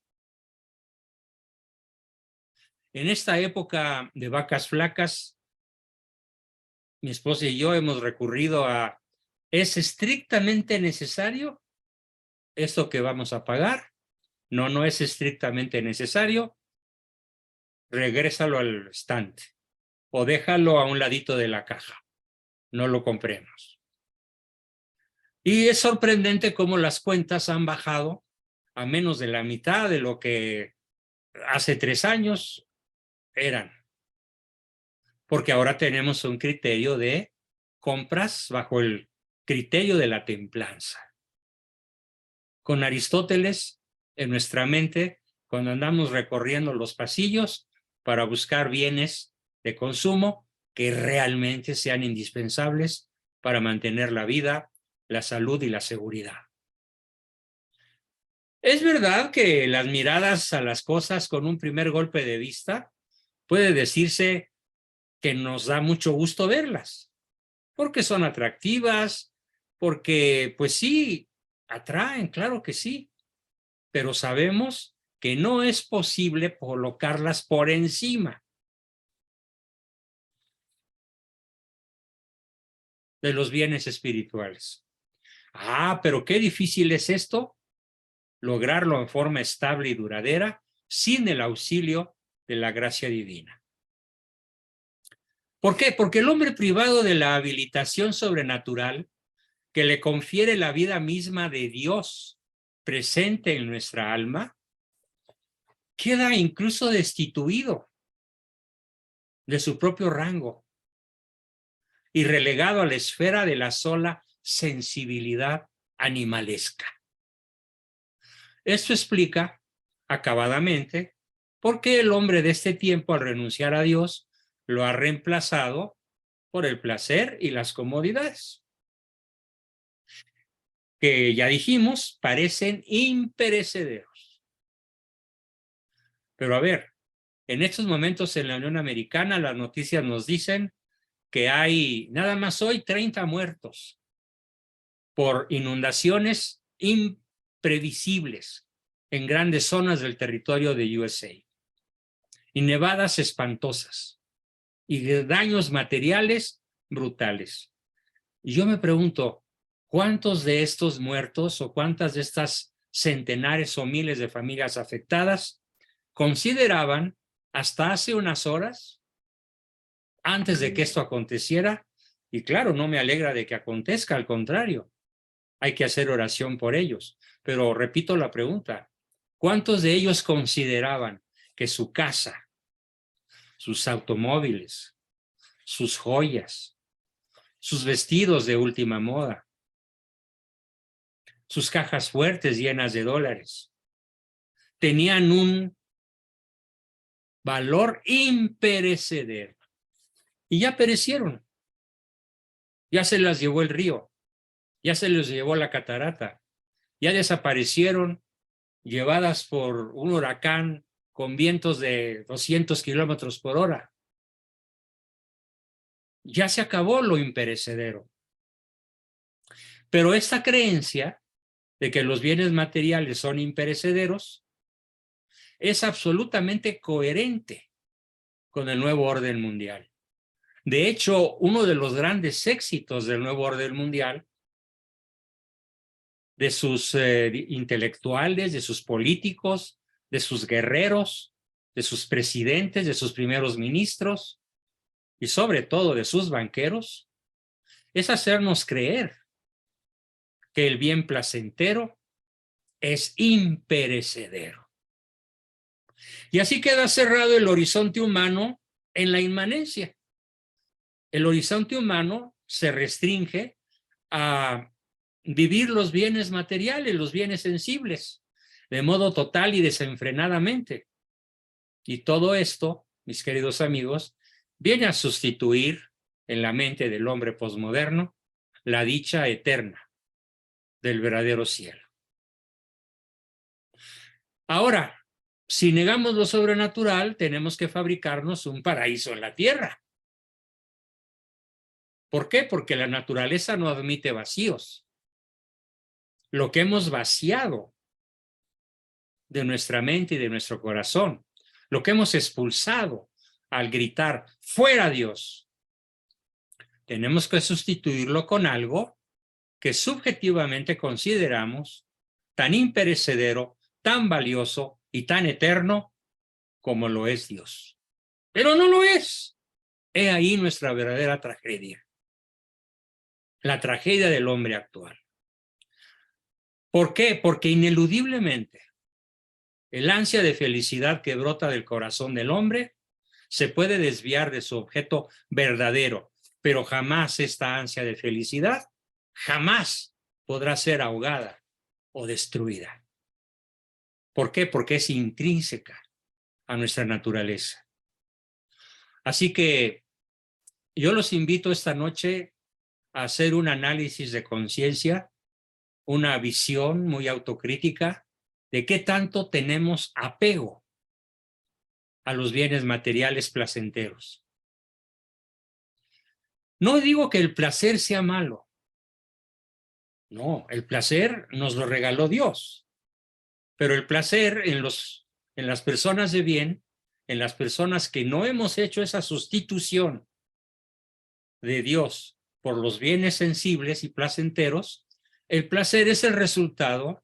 En esta época de vacas flacas, mi esposa y yo hemos recurrido a: ¿es estrictamente necesario esto que vamos a pagar? No, no es estrictamente necesario. Regrésalo al estante o déjalo a un ladito de la caja. No lo compremos. Y es sorprendente cómo las cuentas han bajado a menos de la mitad de lo que hace 3 años eran. Porque ahora tenemos un criterio de compras bajo el criterio de la templanza. Con Aristóteles en nuestra mente, cuando andamos recorriendo los pasillos para buscar bienes de consumo que realmente sean indispensables para mantener la vida, la salud y la seguridad. Es verdad que las miradas a las cosas con un primer golpe de vista puede decirse que nos da mucho gusto verlas, porque son atractivas, porque pues sí, atraen, claro que sí, pero sabemos que no es posible colocarlas por encima de los bienes espirituales. Ah, pero qué difícil es esto, lograrlo en forma estable y duradera sin el auxilio de la gracia divina. ¿Por qué? Porque el hombre privado de la habilitación sobrenatural que le confiere la vida misma de Dios presente en nuestra alma, queda incluso destituido de su propio rango y relegado a la esfera de la sola sensibilidad animalesca. Esto explica acabadamente por qué el hombre de este tiempo, al renunciar a Dios, lo ha reemplazado por el placer y las comodidades, que ya dijimos, parecen imperecederos. Pero a ver, en estos momentos en la Unión Americana las noticias nos dicen que hay nada más hoy 30 muertos por inundaciones imprevisibles en grandes zonas del territorio de USA y nevadas espantosas y daños materiales brutales. Y yo me pregunto, ¿cuántos de estos muertos o cuántas de estas centenares o miles de familias afectadas consideraban hasta hace unas horas, antes de que esto aconteciera? Y claro, no me alegra de que acontezca, al contrario, hay que hacer oración por ellos. Pero repito la pregunta, ¿cuántos de ellos consideraban que su casa, sus automóviles, sus joyas, sus vestidos de última moda, sus cajas fuertes llenas de dólares, tenían un valor imperecedero? Y ya perecieron, ya se las llevó el río, ya se los llevó la catarata, ya desaparecieron, llevadas por un huracán con vientos de 200 kilómetros por hora. Ya se acabó lo imperecedero. Pero esta creencia de que los bienes materiales son imperecederos es absolutamente coherente con el nuevo orden mundial. De hecho, uno de los grandes éxitos del nuevo orden mundial, de sus intelectuales, de sus políticos, de sus guerreros, de sus presidentes, de sus primeros ministros y sobre todo de sus banqueros, es hacernos creer que el bien placentero es imperecedero. Y así queda cerrado el horizonte humano en la inmanencia. El horizonte humano se restringe a vivir los bienes materiales, los bienes sensibles, de modo total y desenfrenadamente. Y todo esto, mis queridos amigos, viene a sustituir en la mente del hombre posmoderno la dicha eterna del verdadero cielo. Ahora, si negamos lo sobrenatural, tenemos que fabricarnos un paraíso en la tierra. ¿Por qué? Porque la naturaleza no admite vacíos. Lo que hemos vaciado de nuestra mente y de nuestro corazón, lo que hemos expulsado al gritar, ¡fuera Dios!, tenemos que sustituirlo con algo que subjetivamente consideramos tan imperecedero, tan valioso y tan eterno como lo es Dios. Pero no lo es. He ahí nuestra verdadera tragedia. La tragedia del hombre actual. ¿Por qué? Porque ineludiblemente el ansia de felicidad que brota del corazón del hombre se puede desviar de su objeto verdadero, pero jamás esta ansia de felicidad, jamás podrá ser ahogada o destruida. ¿Por qué? Porque es intrínseca a nuestra naturaleza. Así que yo los invito esta noche a hacer un análisis de conciencia, una visión muy autocrítica de qué tanto tenemos apego a los bienes materiales placenteros. No digo que el placer sea malo. No, el placer nos lo regaló Dios. Pero el placer en las personas de bien, en las personas que no hemos hecho esa sustitución de Dios por los bienes sensibles y placenteros, el placer es el resultado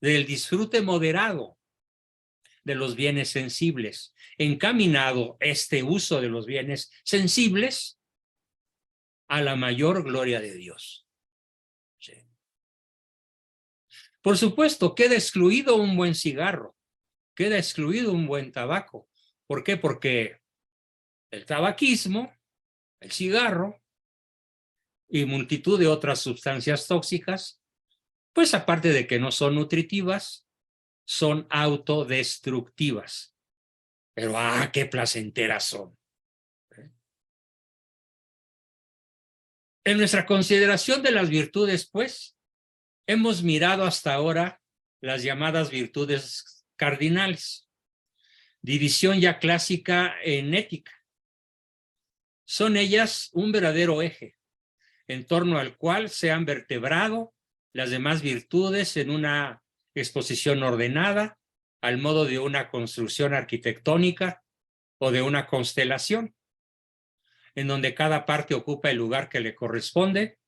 del disfrute moderado de los bienes sensibles, encaminado este uso de los bienes sensibles a la mayor gloria de Dios. Sí. Por supuesto, queda excluido un buen cigarro, queda excluido un buen tabaco. ¿Por qué? Porque el tabaquismo, el cigarro y multitud de otras sustancias tóxicas, pues aparte de que no son nutritivas, son autodestructivas. Pero qué placenteras son. En nuestra consideración de las virtudes, pues, hemos mirado hasta ahora las llamadas virtudes cardinales, división ya clásica en ética. Son ellas un verdadero eje en torno al cual se han vertebrado las demás virtudes en una exposición ordenada, al modo de una construcción arquitectónica o de una constelación, en donde cada parte ocupa el lugar que le corresponde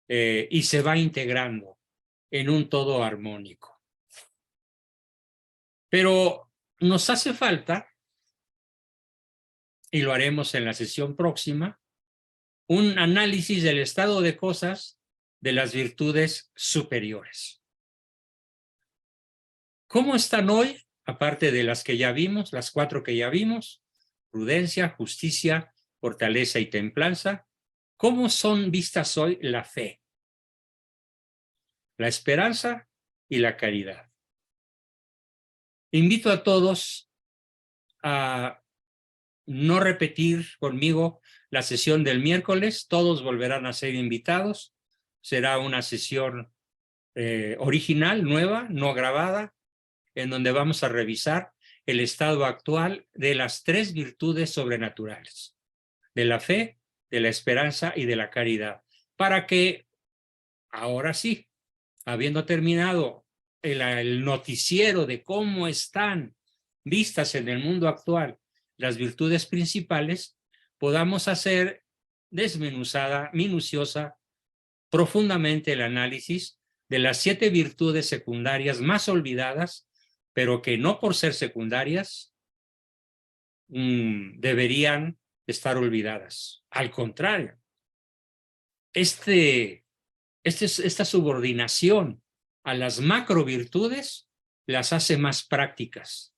y se va integrando en un todo armónico. Pero nos hace falta, y lo haremos en la sesión próxima, un análisis del estado de cosas de las virtudes superiores. ¿Cómo están hoy, aparte de las que ya vimos, las 4 que ya vimos? Prudencia, justicia, fortaleza y templanza. ¿Cómo son vistas hoy la fe, la esperanza y la caridad? Invito a todos a no repetir conmigo la sesión del miércoles. Todos volverán a ser invitados. Será una sesión original, nueva, no grabada, en donde vamos a revisar el estado actual de las 3 virtudes sobrenaturales, de la fe, de la esperanza y de la caridad, para que ahora sí, habiendo terminado el noticiero de cómo están vistas en el mundo actual las virtudes principales, podamos hacer desmenuzada, minuciosa, profundamente el análisis de las 7 virtudes secundarias más olvidadas, pero que no por ser secundarias deberían estar olvidadas. Al contrario, esta subordinación a las macro virtudes las hace más prácticas.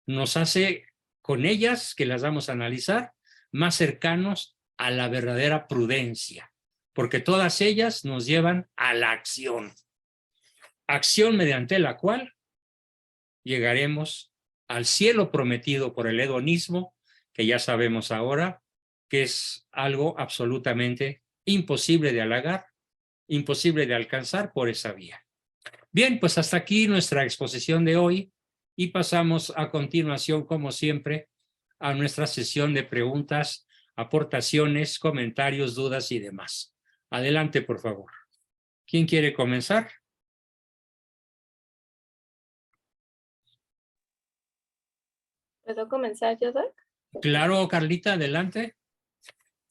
Nos hace con ellas, que las vamos a analizar, más cercanos a la verdadera prudencia, porque todas ellas nos llevan a la acción. Acción mediante la cual llegaremos al cielo prometido por el hedonismo, que ya sabemos ahora que es algo absolutamente imposible de halagar, imposible de alcanzar por esa vía. Bien, pues hasta aquí nuestra exposición de hoy y pasamos a continuación, como siempre, a nuestra sesión de preguntas, aportaciones, comentarios, dudas y demás. Adelante, por favor. ¿Quién quiere comenzar? ¿Puedo comenzar yo, Doc? Claro, Carlita, adelante.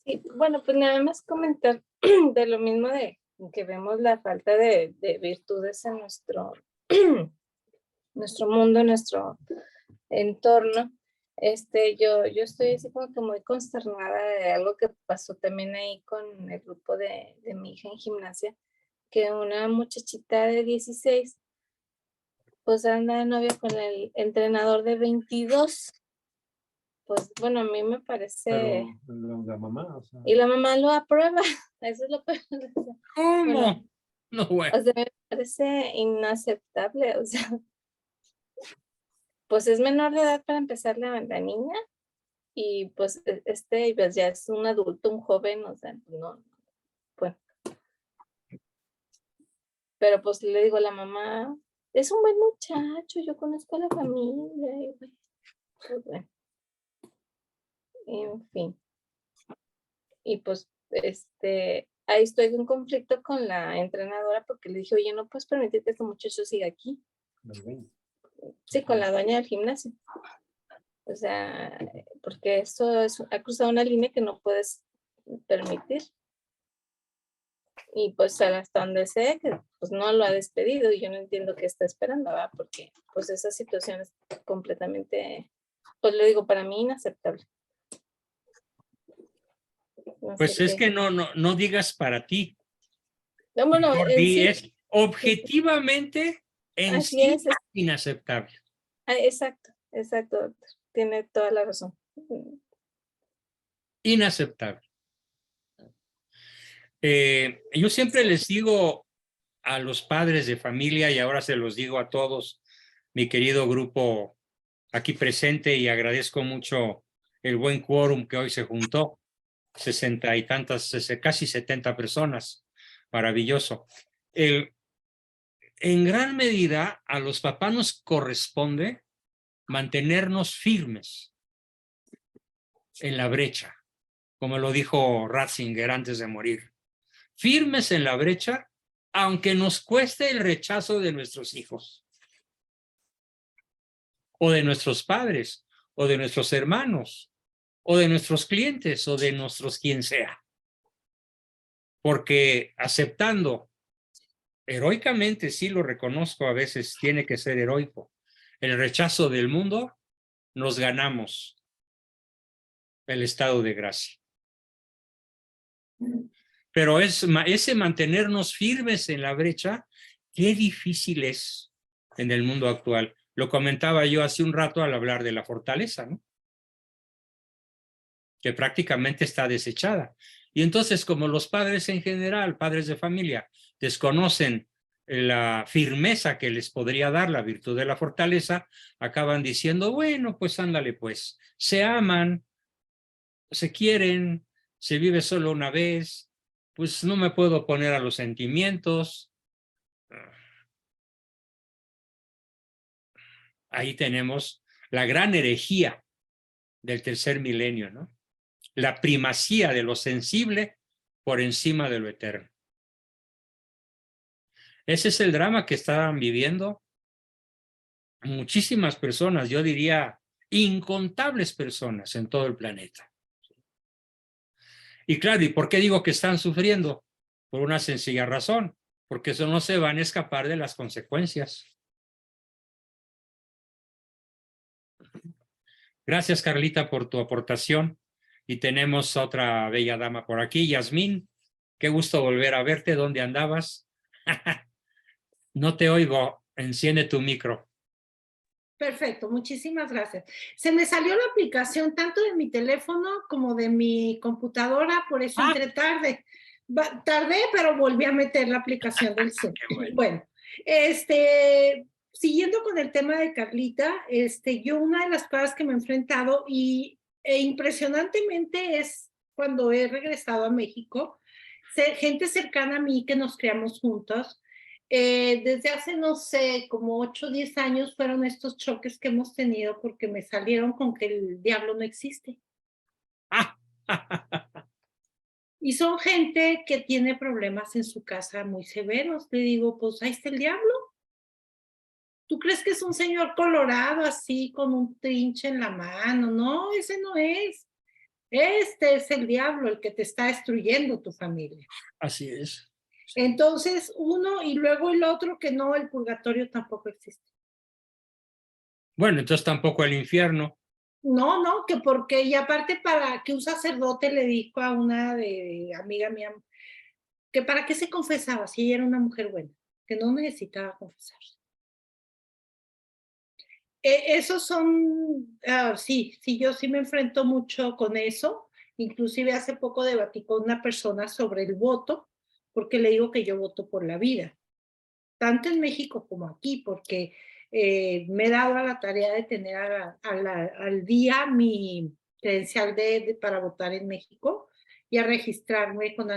Sí, bueno, pues nada más comentar de lo mismo de que vemos la falta de virtudes en nuestro, nuestro mundo, nuestro entorno. Yo estoy así como que muy consternada de algo que pasó también ahí con el grupo de mi hija en gimnasia, que una muchachita de 16 pues anda de novia con el entrenador de 22. Pues bueno, a mí me parece... Pero la mamá, o sea... Y la mamá lo aprueba. Eso es lo peor. ¿Cómo? Bueno, No, bueno. o sea, me parece inaceptable. O sea, pues es menor de edad para empezar la niña. Y pues pues ya es un adulto, un joven, o sea, no, bueno. Pero pues le digo a la mamá, es un buen muchacho, yo conozco a la familia. Y pues bueno, en fin. Y pues ahí estoy en conflicto con la entrenadora porque le dije, oye, no puedes permitir que este muchacho siga aquí. Sí, con la dueña del gimnasio. O sea, porque esto ha cruzado una línea que no puedes permitir. Y pues hasta donde sé que pues no lo ha despedido y yo no entiendo qué está esperando, ¿verdad? Porque pues esa situación es completamente, pues le digo, para mí inaceptable. No Pues sé es qué. que no digas para ti. No, bueno, Mejor en di, sí, es objetivamente en así sí es. inaceptable. Exacto, doctor. Tiene toda la razón. Inaceptable. Yo siempre les digo a los padres de familia, y ahora se los digo a todos, mi querido grupo aquí presente, y agradezco mucho el buen quórum que hoy se juntó. 60 y tantas, casi 70 personas. Maravilloso. En gran medida a los papás nos corresponde mantenernos firmes en la brecha, como lo dijo Ratzinger antes de morir. Firmes en la brecha, aunque nos cueste el rechazo de nuestros hijos, o de nuestros padres, o de nuestros hermanos, o de nuestros clientes, o de nuestros quien sea. Porque aceptando heroicamente, sí lo reconozco, a veces tiene que ser heroico, el rechazo del mundo, nos ganamos el estado de gracia. Pero ese mantenernos firmes en la brecha, qué difícil es en el mundo actual. Lo comentaba yo hace un rato al hablar de la fortaleza, ¿no? Que prácticamente está desechada. Y entonces, como los padres en general, padres de familia, desconocen la firmeza que les podría dar la virtud de la fortaleza, acaban diciendo, bueno, pues ándale pues, se aman, se quieren, se vive solo una vez, pues no me puedo oponer a los sentimientos. Ahí tenemos la gran herejía del tercer milenio, ¿no? La primacía de lo sensible por encima de lo eterno. Ese es el drama que estaban viviendo muchísimas personas, yo diría incontables personas en todo el planeta. Y claro, ¿y por qué digo que están sufriendo? Por una sencilla razón, porque eso no se van a escapar de las consecuencias. Gracias, Carlita, por tu aportación. Y tenemos otra bella dama por aquí, Yasmín. Qué gusto volver a verte. ¿Dónde andabas? No te oigo. Enciende tu micro. Perfecto, muchísimas gracias. Se me salió la aplicación tanto de mi teléfono como de mi computadora, por eso entré tarde. Tardé, pero volví a meter la aplicación del Zoom. Bueno, siguiendo con el tema de Carlita, yo una de las cosas que me he enfrentado e impresionantemente es cuando he regresado a México, gente cercana a mí que nos criamos juntos, desde hace, no sé, como 8 o 10 años fueron estos choques que hemos tenido porque me salieron con que el diablo no existe. Y son gente que tiene problemas en su casa muy severos. Le digo, pues ahí está el diablo. ¿Tú crees que es un señor colorado así con un trinche en la mano? No, ese no es. Este es el diablo el que te está destruyendo tu familia. Así es. Entonces, uno y luego el otro que no, el purgatorio tampoco existe. Bueno, entonces tampoco el infierno. No, que porque, y aparte para que un sacerdote le dijo a una amiga mía, que para qué se confesaba si ella era una mujer buena, que no necesitaba confesarse. Esos son, sí, yo sí me enfrento mucho con eso. Inclusive hace poco debatí con una persona sobre el voto, porque le digo que yo voto por la vida, tanto en México como aquí, porque me he dado a la tarea de tener al día mi credencial para votar en México y a registrarme con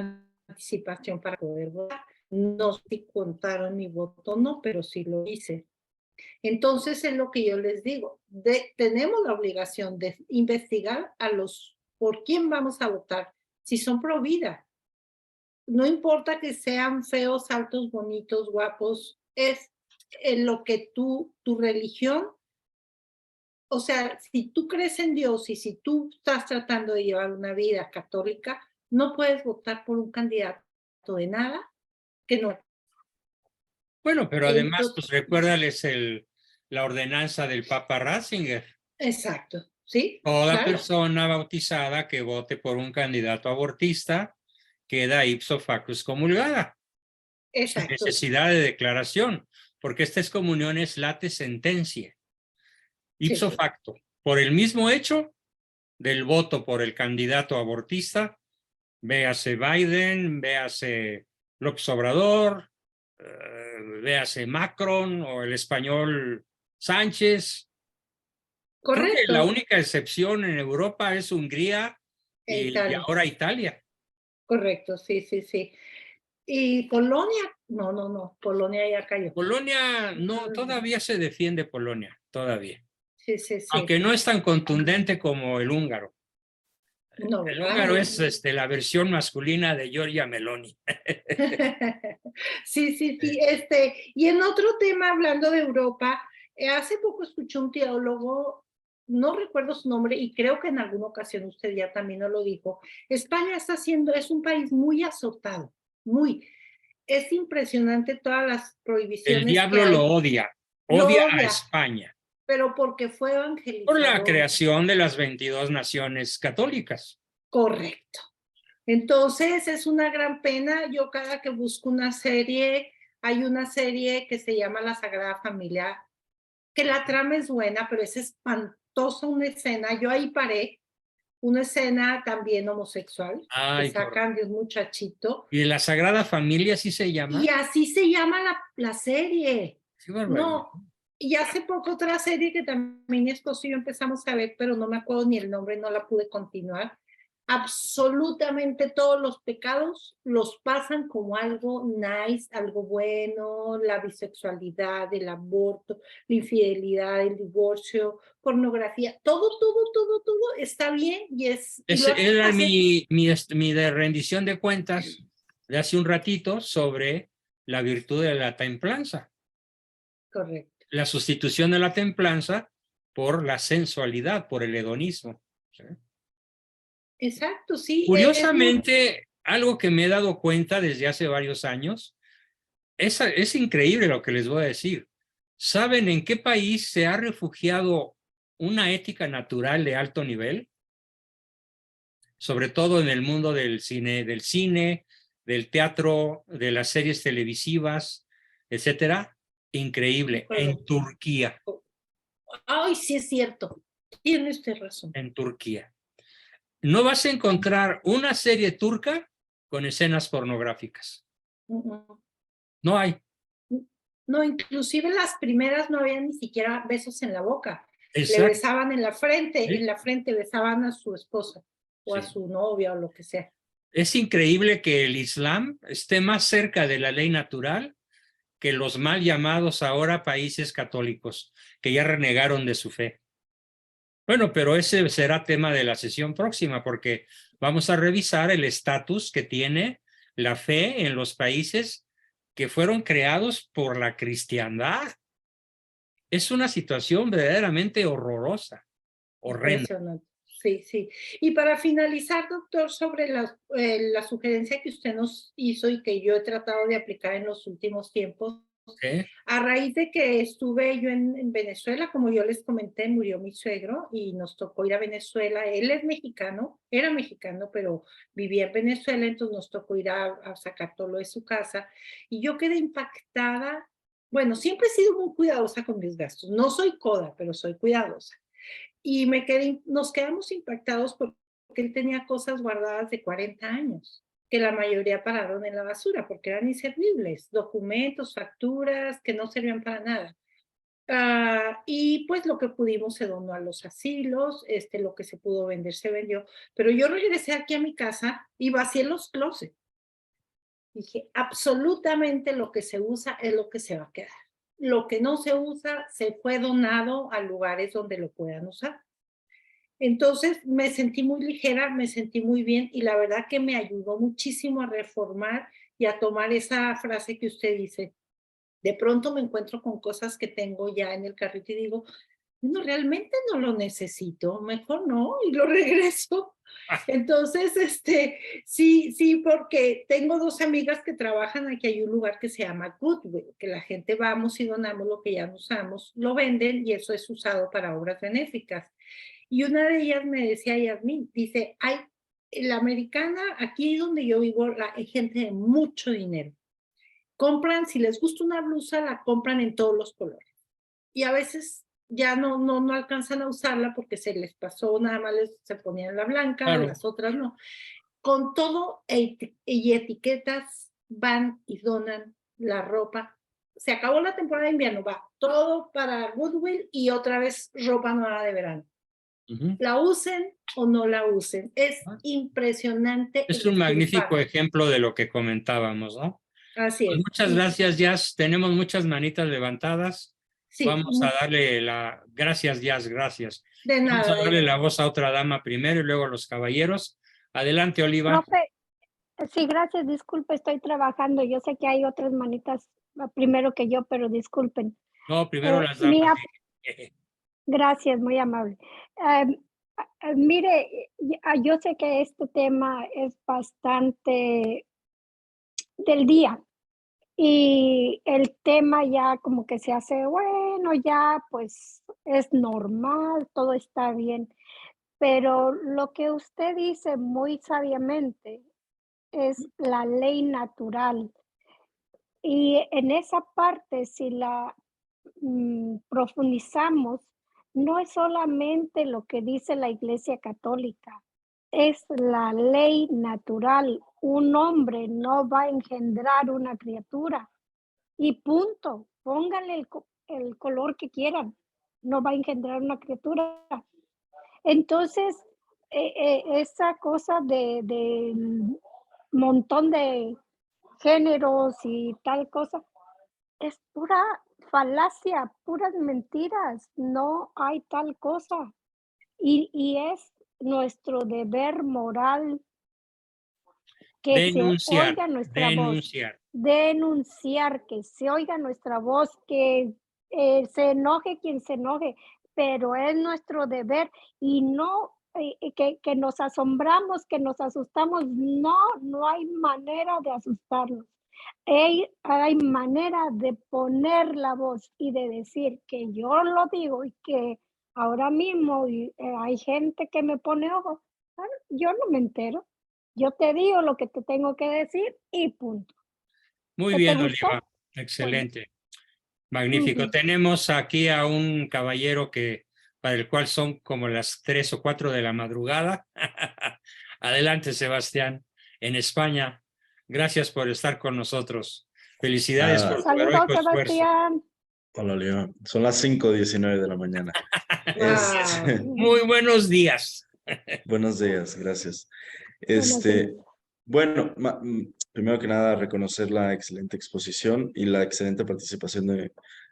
anticipación para poder votar. No sé si contaron mi voto o no, pero sí lo hice. Entonces es lo que yo les digo, tenemos la obligación de investigar por quién vamos a votar, si son pro vida. No importa que sean feos, altos, bonitos, guapos, es en lo que tu religión, o sea, si tú crees en Dios y si tú estás tratando de llevar una vida católica, no puedes votar por un candidato de nada que no. Bueno, pero además, pues recuérdales la ordenanza del Papa Ratzinger. Exacto, ¿sí? Toda claro. persona bautizada que vote por un candidato abortista queda ipso facto excomulgada. Exacto. Sin necesidad de declaración, porque esta excomunión es late sentencia. Ipso Sí. facto, por el mismo hecho del voto por el candidato abortista, véase Biden, véase López Obrador, véase Macron o el español Sánchez. Correcto. Creo que la única excepción en Europa es Hungría E y Italia. ahora Italia. Correcto, sí, sí, sí. ¿Y Polonia? No, Polonia ya cayó. Polonia, no, todavía se defiende Polonia, todavía. Sí, sí, sí. Aunque no es tan contundente como el húngaro. No, El ¿verdad? húngaro es la versión masculina de Giorgia Meloni. Sí, sí, sí. Y en otro tema, hablando de Europa, hace poco escuché un teólogo, no recuerdo su nombre, y creo que en alguna ocasión usted ya también nos lo dijo. España es un país muy azotado, muy. Es impresionante todas las prohibiciones El que diablo hay. lo odia, Lo odia a odia, España pero porque fue por la evangelizador. creación de las 22 naciones católicas. Correcto. Entonces es una gran pena. Yo cada que busco una serie, hay una serie que se llama La Sagrada Familia, que la trama es buena, pero es espantosa una escena. Yo ahí paré, una escena también homosexual, que Ay, sacan de un muchachito. ¿y la Sagrada Familia sí se llama? Y así se llama la serie. Qué barbaridad. No, y hace poco otra serie que también mi esposo y yo empezamos a ver, pero no me acuerdo ni el nombre, no la pude continuar. Absolutamente todos los pecados los pasan como algo nice, algo bueno, la bisexualidad, el aborto, la infidelidad, el divorcio, pornografía, todo está bien y y lo hacen Era hacer. mi de rendición de cuentas de hace un ratito sobre la virtud de la templanza. Correcto. La sustitución de la templanza por la sensualidad, por el hedonismo. ¿Sí? Exacto, sí. Curiosamente, algo que me he dado cuenta desde hace varios años, es increíble lo que les voy a decir. ¿Saben en qué país se ha refugiado una ética natural de alto nivel? Sobre todo en el mundo del cine, del teatro, de las series televisivas, etcétera. Increíble. En Turquía. Ay, sí es cierto. Tiene usted razón. En Turquía. No vas a encontrar una serie turca con escenas pornográficas. No hay. No, inclusive las primeras no había ni siquiera besos en la boca. Le Exacto. besaban en ¿Sí? la frente besaban a su esposa o a Sí. su novia o lo que sea. Es increíble que el Islam esté más cerca de la ley natural que los mal llamados ahora países católicos, que ya renegaron de su fe. Bueno, pero ese será tema de la sesión próxima, porque vamos a revisar el estatus que tiene la fe en los países que fueron creados por la cristiandad. Es una situación verdaderamente horrorosa, horrenda. Impresionante. Sí, sí. Y para finalizar, doctor, sobre la sugerencia que usted nos hizo y que yo he tratado de aplicar en los últimos tiempos, ¿Sí? a raíz de que estuve yo en Venezuela, como yo les comenté, murió mi suegro y nos tocó ir a Venezuela. Él es mexicano, era mexicano, pero vivía en Venezuela, entonces nos tocó ir a sacar todo lo de su casa. Y yo quedé impactada. Bueno, siempre he sido muy cuidadosa con mis gastos. No soy coda, pero soy cuidadosa. Y nos quedamos impactados porque él tenía cosas guardadas de 40 años, que la mayoría pararon en la basura porque eran inservibles, documentos, facturas que no servían para nada. Y pues lo que pudimos se donó a los asilos, lo que se pudo vender se vendió, pero yo regresé aquí a mi casa y vacié los closets. Dije, absolutamente lo que se usa es lo que se va a quedar. Lo que no se usa se fue donado a lugares donde lo puedan usar. Entonces me sentí muy ligera, me sentí muy bien y la verdad que me ayudó muchísimo a reformar y a tomar esa frase que usted dice. De pronto me encuentro con cosas que tengo ya en el carrito y digo, no, realmente no lo necesito, mejor no, y lo regreso. Entonces, sí, porque tengo dos amigas que trabajan aquí, hay un lugar que se llama Goodwill, que la gente vamos y donamos lo que ya no usamos, lo venden y eso es usado para obras benéficas. Y una de ellas me decía, Yasmín, dice, la americana, aquí donde yo vivo, hay gente de mucho dinero. Compran, si les gusta una blusa, la compran en todos los colores. Y a veces ya no alcanzan a usarla porque se les pasó, nada más se ponían la blanca, Claro. las otras no. Con todo y etiquetas van y donan la ropa. Se acabó la temporada de invierno, va todo para Goodwill y otra vez ropa nueva de verano. Ujú. La usen o no la usen. Es Ah. impresionante. Es el un magnífico impacto. ejemplo de lo que comentábamos, ¿no? Así Pues es. muchas gracias, Jazz. Tenemos muchas manitas levantadas. Sí, Vamos a darle la... Gracias, Jazz, gracias. de Vamos a nada. darle la voz a otra dama primero y luego a los caballeros. Adelante, Oliva. Profe, sí, gracias, disculpe, estoy trabajando. Yo sé que hay otras manitas primero que yo, pero disculpen. No, primero las Mi damas. Gracias, muy amable. Mire, yo sé que este tema es bastante del día y el tema ya como que se hace, bueno, ya pues es normal, todo está bien, pero lo que usted dice muy sabiamente es la ley natural. Y en esa parte, si la profundizamos, no es solamente lo que dice la Iglesia Católica, es la ley natural. Un hombre no va a engendrar una criatura y punto. Pónganle el color que quieran, no va a engendrar una criatura. Entonces, esa cosa de montón de géneros y tal cosa, es pura falacia, puras mentiras, no hay tal cosa. Y es nuestro deber moral que se Denunciar, oiga nuestra voz, denunciar. denunciar, que se oiga nuestra voz, que se enoje quien se enoje, pero es nuestro deber y no que nos asombramos, que nos asustamos, no, no hay manera de asustarnos. Hay manera de poner la voz y de decir que yo lo digo y que ahora mismo hay gente que me pone ojo. Bueno, yo no me entero. Yo te digo lo que te tengo que decir y punto. Muy ¿Qué te bien, gustó? Oliva. Bueno, Excelente. Magnífico. ujú. Tenemos aquí a un caballero que para el cual son como las 3 o 4 de la madrugada. Adelante, Sebastián, en España. Gracias por estar con nosotros. Felicidades por tu Saludos, heroico esfuerzo. Sebastián. Hola, Leo. Son las 5:19 de la mañana. Wow. Muy buenos días. Buenos días, gracias. Buenos días. Bueno, primero que nada, reconocer la excelente exposición y la excelente participación de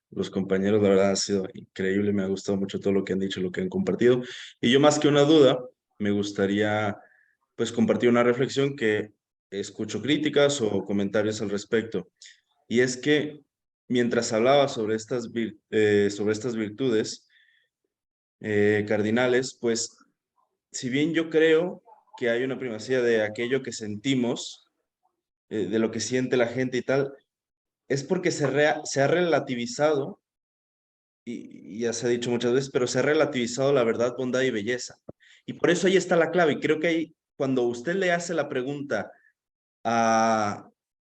los compañeros. La verdad ha sido increíble, me ha gustado mucho todo lo que han dicho, lo que han compartido. Y yo más que una duda, me gustaría pues compartir una reflexión que escucho críticas o comentarios al respecto. Y es que mientras hablaba sobre sobre estas virtudes cardinales, pues si bien yo creo que hay una primacía de aquello que sentimos, de lo que siente la gente y tal, es porque se ha relativizado, y ya se ha dicho muchas veces, pero se ha relativizado la verdad, bondad y belleza. Y por eso ahí está la clave. Y creo que ahí, cuando usted le hace la pregunta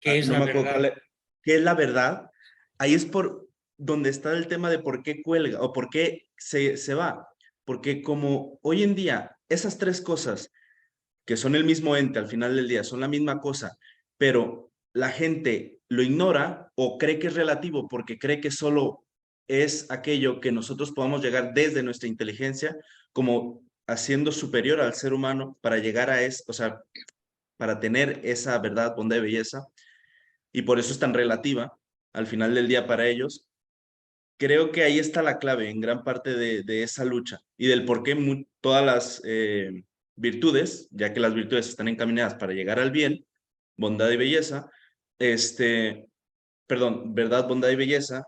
¿Qué es no la me acuerdo verdad? qué es la verdad, ahí es por donde está el tema de por qué cuelga o por qué se va. Porque como hoy en día esas tres cosas que son el mismo ente al final del día, son la misma cosa, pero la gente lo ignora o cree que es relativo porque cree que solo es aquello que nosotros podamos llegar desde nuestra inteligencia como haciendo superior al ser humano para llegar a eso, o sea, para tener esa verdad, bondad y belleza, y por eso es tan relativa al final del día para ellos. Creo que ahí está la clave en gran parte de esa lucha y del por qué todas las virtudes, ya que las virtudes están encaminadas para llegar al bien, bondad y belleza, verdad, bondad y belleza,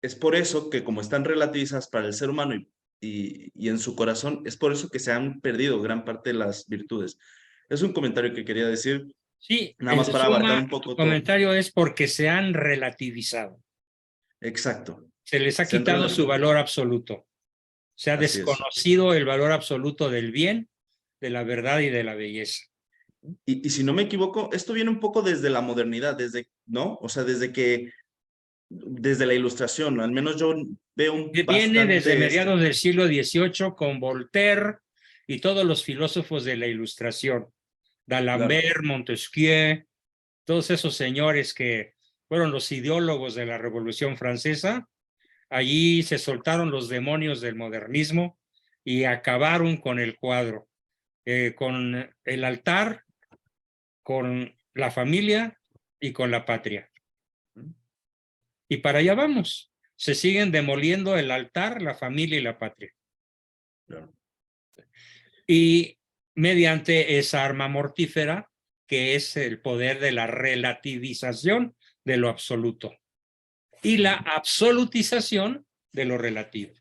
es por eso que como están relativizadas para el ser humano y en su corazón, es por eso que se han perdido gran parte de las virtudes. Es un comentario que quería decir, Sí, nada en más para abarcar suma, un tu poco todo. comentario es porque se han relativizado. Exacto. Se les ha Se han quitado su valor absoluto. Se ha Así es. desconocido el valor absoluto del bien, de la verdad y de la belleza. Y si no me equivoco, esto viene un poco desde la modernidad, ¿no? O sea, desde la ilustración, al menos yo veo Que viene desde bastante mediados del siglo XVIII con Voltaire y todos los filósofos de la Ilustración. D'Alembert, claro, Montesquieu, todos esos señores que fueron los ideólogos de la Revolución Francesa. Allí se soltaron los demonios del modernismo y acabaron con el cuadro, con el altar, con la familia y con la patria. Y para allá vamos. Se siguen demoliendo el altar, la familia y la patria. Claro. Y mediante esa arma mortífera, que es el poder de la relativización de lo absoluto y la absolutización de lo relativo.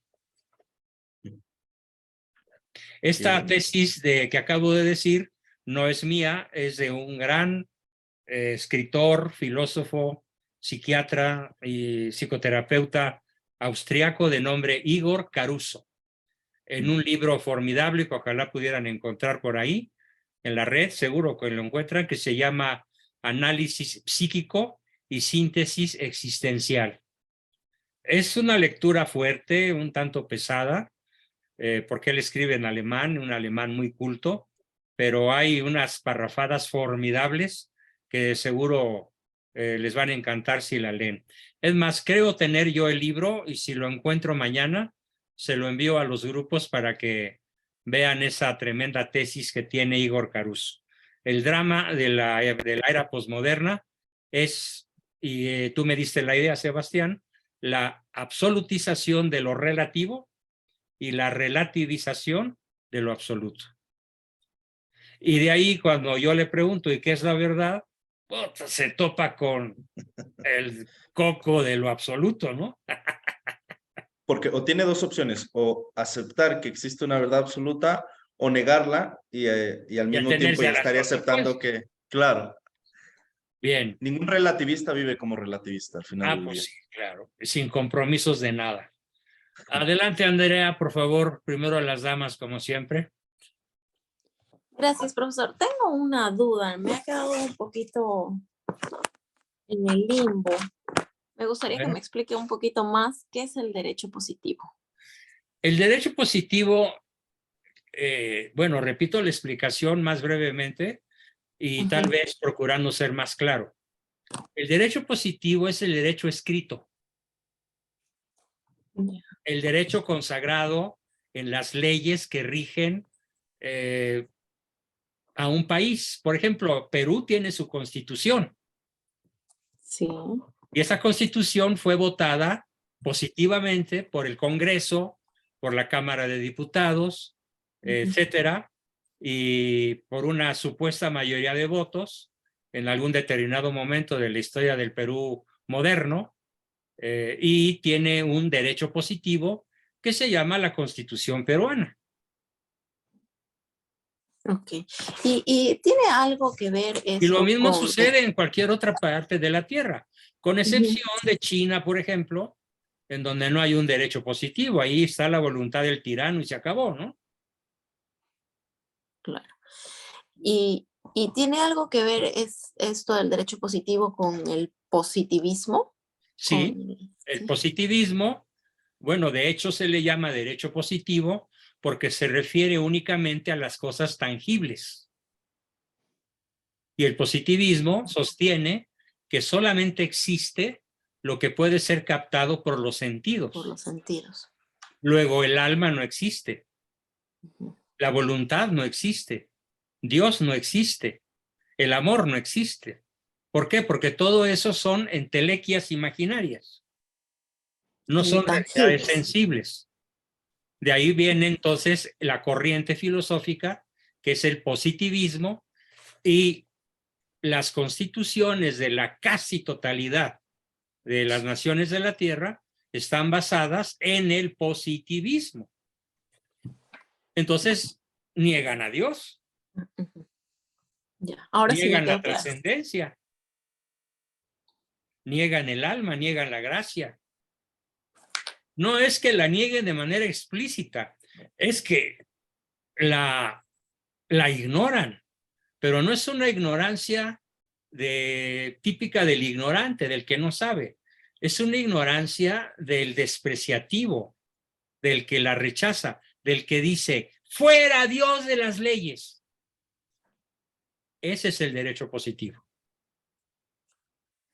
Esta tesis que acabo de decir no es mía, es de un gran escritor, filósofo, psiquiatra y psicoterapeuta austriaco de nombre Igor Caruso, en un libro formidable que ojalá pudieran encontrar por ahí en la red, seguro que lo encuentran, que se llama Análisis Psíquico y Síntesis Existencial. Es una lectura fuerte, un tanto pesada, porque él escribe en alemán, un alemán muy culto, pero hay unas parrafadas formidables que seguro les van a encantar si la leen. Es más, creo tener yo el libro y si lo encuentro mañana, se lo envío a los grupos para que vean esa tremenda tesis que tiene Igor Caruso. El drama de la era posmoderna es, y tú me diste la idea, Sebastián, la absolutización de lo relativo y la relativización de lo absoluto. Y de ahí cuando yo le pregunto ¿y qué es la verdad? Se topa con el coco de lo absoluto, ¿no? Porque o tiene dos opciones, o aceptar que existe una verdad absoluta o negarla y al mismo tiempo ya estaría aceptando que, claro. Bien. Ningún relativista vive como relativista al final del día. Pues sí, claro, sin compromisos de nada. Adelante, Andrea, por favor, primero a las damas, como siempre. Gracias, profesor. Tengo una duda, me ha quedado un poquito en el limbo. Me gustaría que me explique un poquito más qué es el derecho positivo. El derecho positivo, bueno, repito la explicación más brevemente y tal vez procurando ser más claro. El derecho positivo es el derecho escrito. El derecho consagrado en las leyes que rigen a un país. Por ejemplo, Perú tiene su constitución. Sí. Y esa constitución fue votada positivamente por el Congreso, por la Cámara de Diputados, etcétera, y por una supuesta mayoría de votos en algún determinado momento de la historia del Perú moderno, y tiene un derecho positivo que se llama la Constitución peruana. Ok. ¿Y tiene algo que ver esto Y lo mismo con sucede en cualquier otra parte de la Tierra, con excepción de China, por ejemplo, en donde no hay un derecho positivo. Ahí está la voluntad del tirano y se acabó, ¿no? Claro. ¿Y tiene algo que ver esto del derecho positivo con el positivismo? Sí, el positivismo, bueno, de hecho se le llama derecho positivo porque se refiere únicamente a las cosas tangibles. Y el positivismo sostiene que solamente existe lo que puede ser captado por los sentidos. Por los sentidos. Luego el alma no existe. La voluntad no existe. Dios no existe. El amor no existe. ¿Por qué? Porque todo eso son entelequias imaginarias. No son realidades sensibles. De ahí viene entonces la corriente filosófica, que es el positivismo, y las constituciones de la casi totalidad de las naciones de la Tierra están basadas en el positivismo. Entonces, niegan a Dios. Ya, ahora niegan sí la trascendencia. Niegan el alma, niegan la gracia. No es que la nieguen de manera explícita, es que la ignoran, pero no es una ignorancia típica del ignorante, del que no sabe. Es una ignorancia del despreciativo, del que la rechaza, del que dice, fuera Dios de las leyes. Ese es el derecho positivo.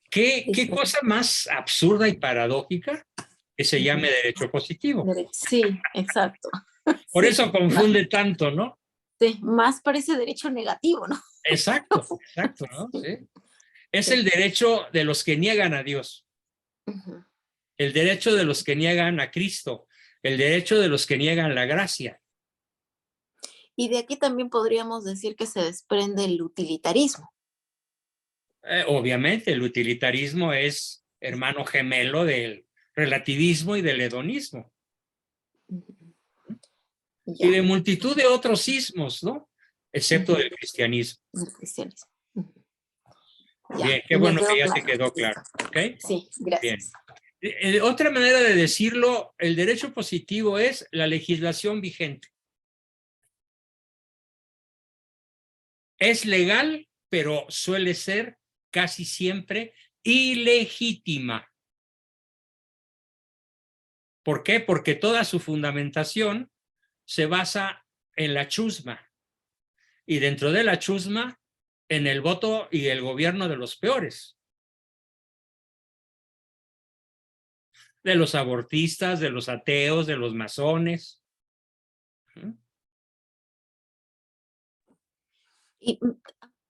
¿Qué cosa más absurda y paradójica que se llame derecho positivo? Sí, exacto. Por Sí, eso confunde tanto, ¿no? sí, más parece derecho negativo, ¿no? Exacto, exacto, ¿no? Sí. Sí. Es Sí. el derecho de los que niegan a Dios, Ujú. el derecho de los que niegan a Cristo, el derecho de los que niegan la gracia. Y de aquí también podríamos decir que se desprende el utilitarismo. Obviamente, el utilitarismo es hermano gemelo del relativismo y del hedonismo Ujú. y Ya, de multitud de otros sismos, ¿no? Excepto Ujú. del cristianismo. el cristianismo. Ujú. Ya, Bien, qué me bueno que quedó ya te claro. quedó claro, Listo. ¿ok? Sí, Bien. gracias. Otra manera de decirlo, el derecho positivo es la legislación vigente. Es legal, pero suele ser casi siempre ilegítima. ¿Por qué? Porque toda su fundamentación se basa en la chusma y dentro de la chusma en el voto y el gobierno de los peores, de los abortistas, de los ateos, de los masones. Y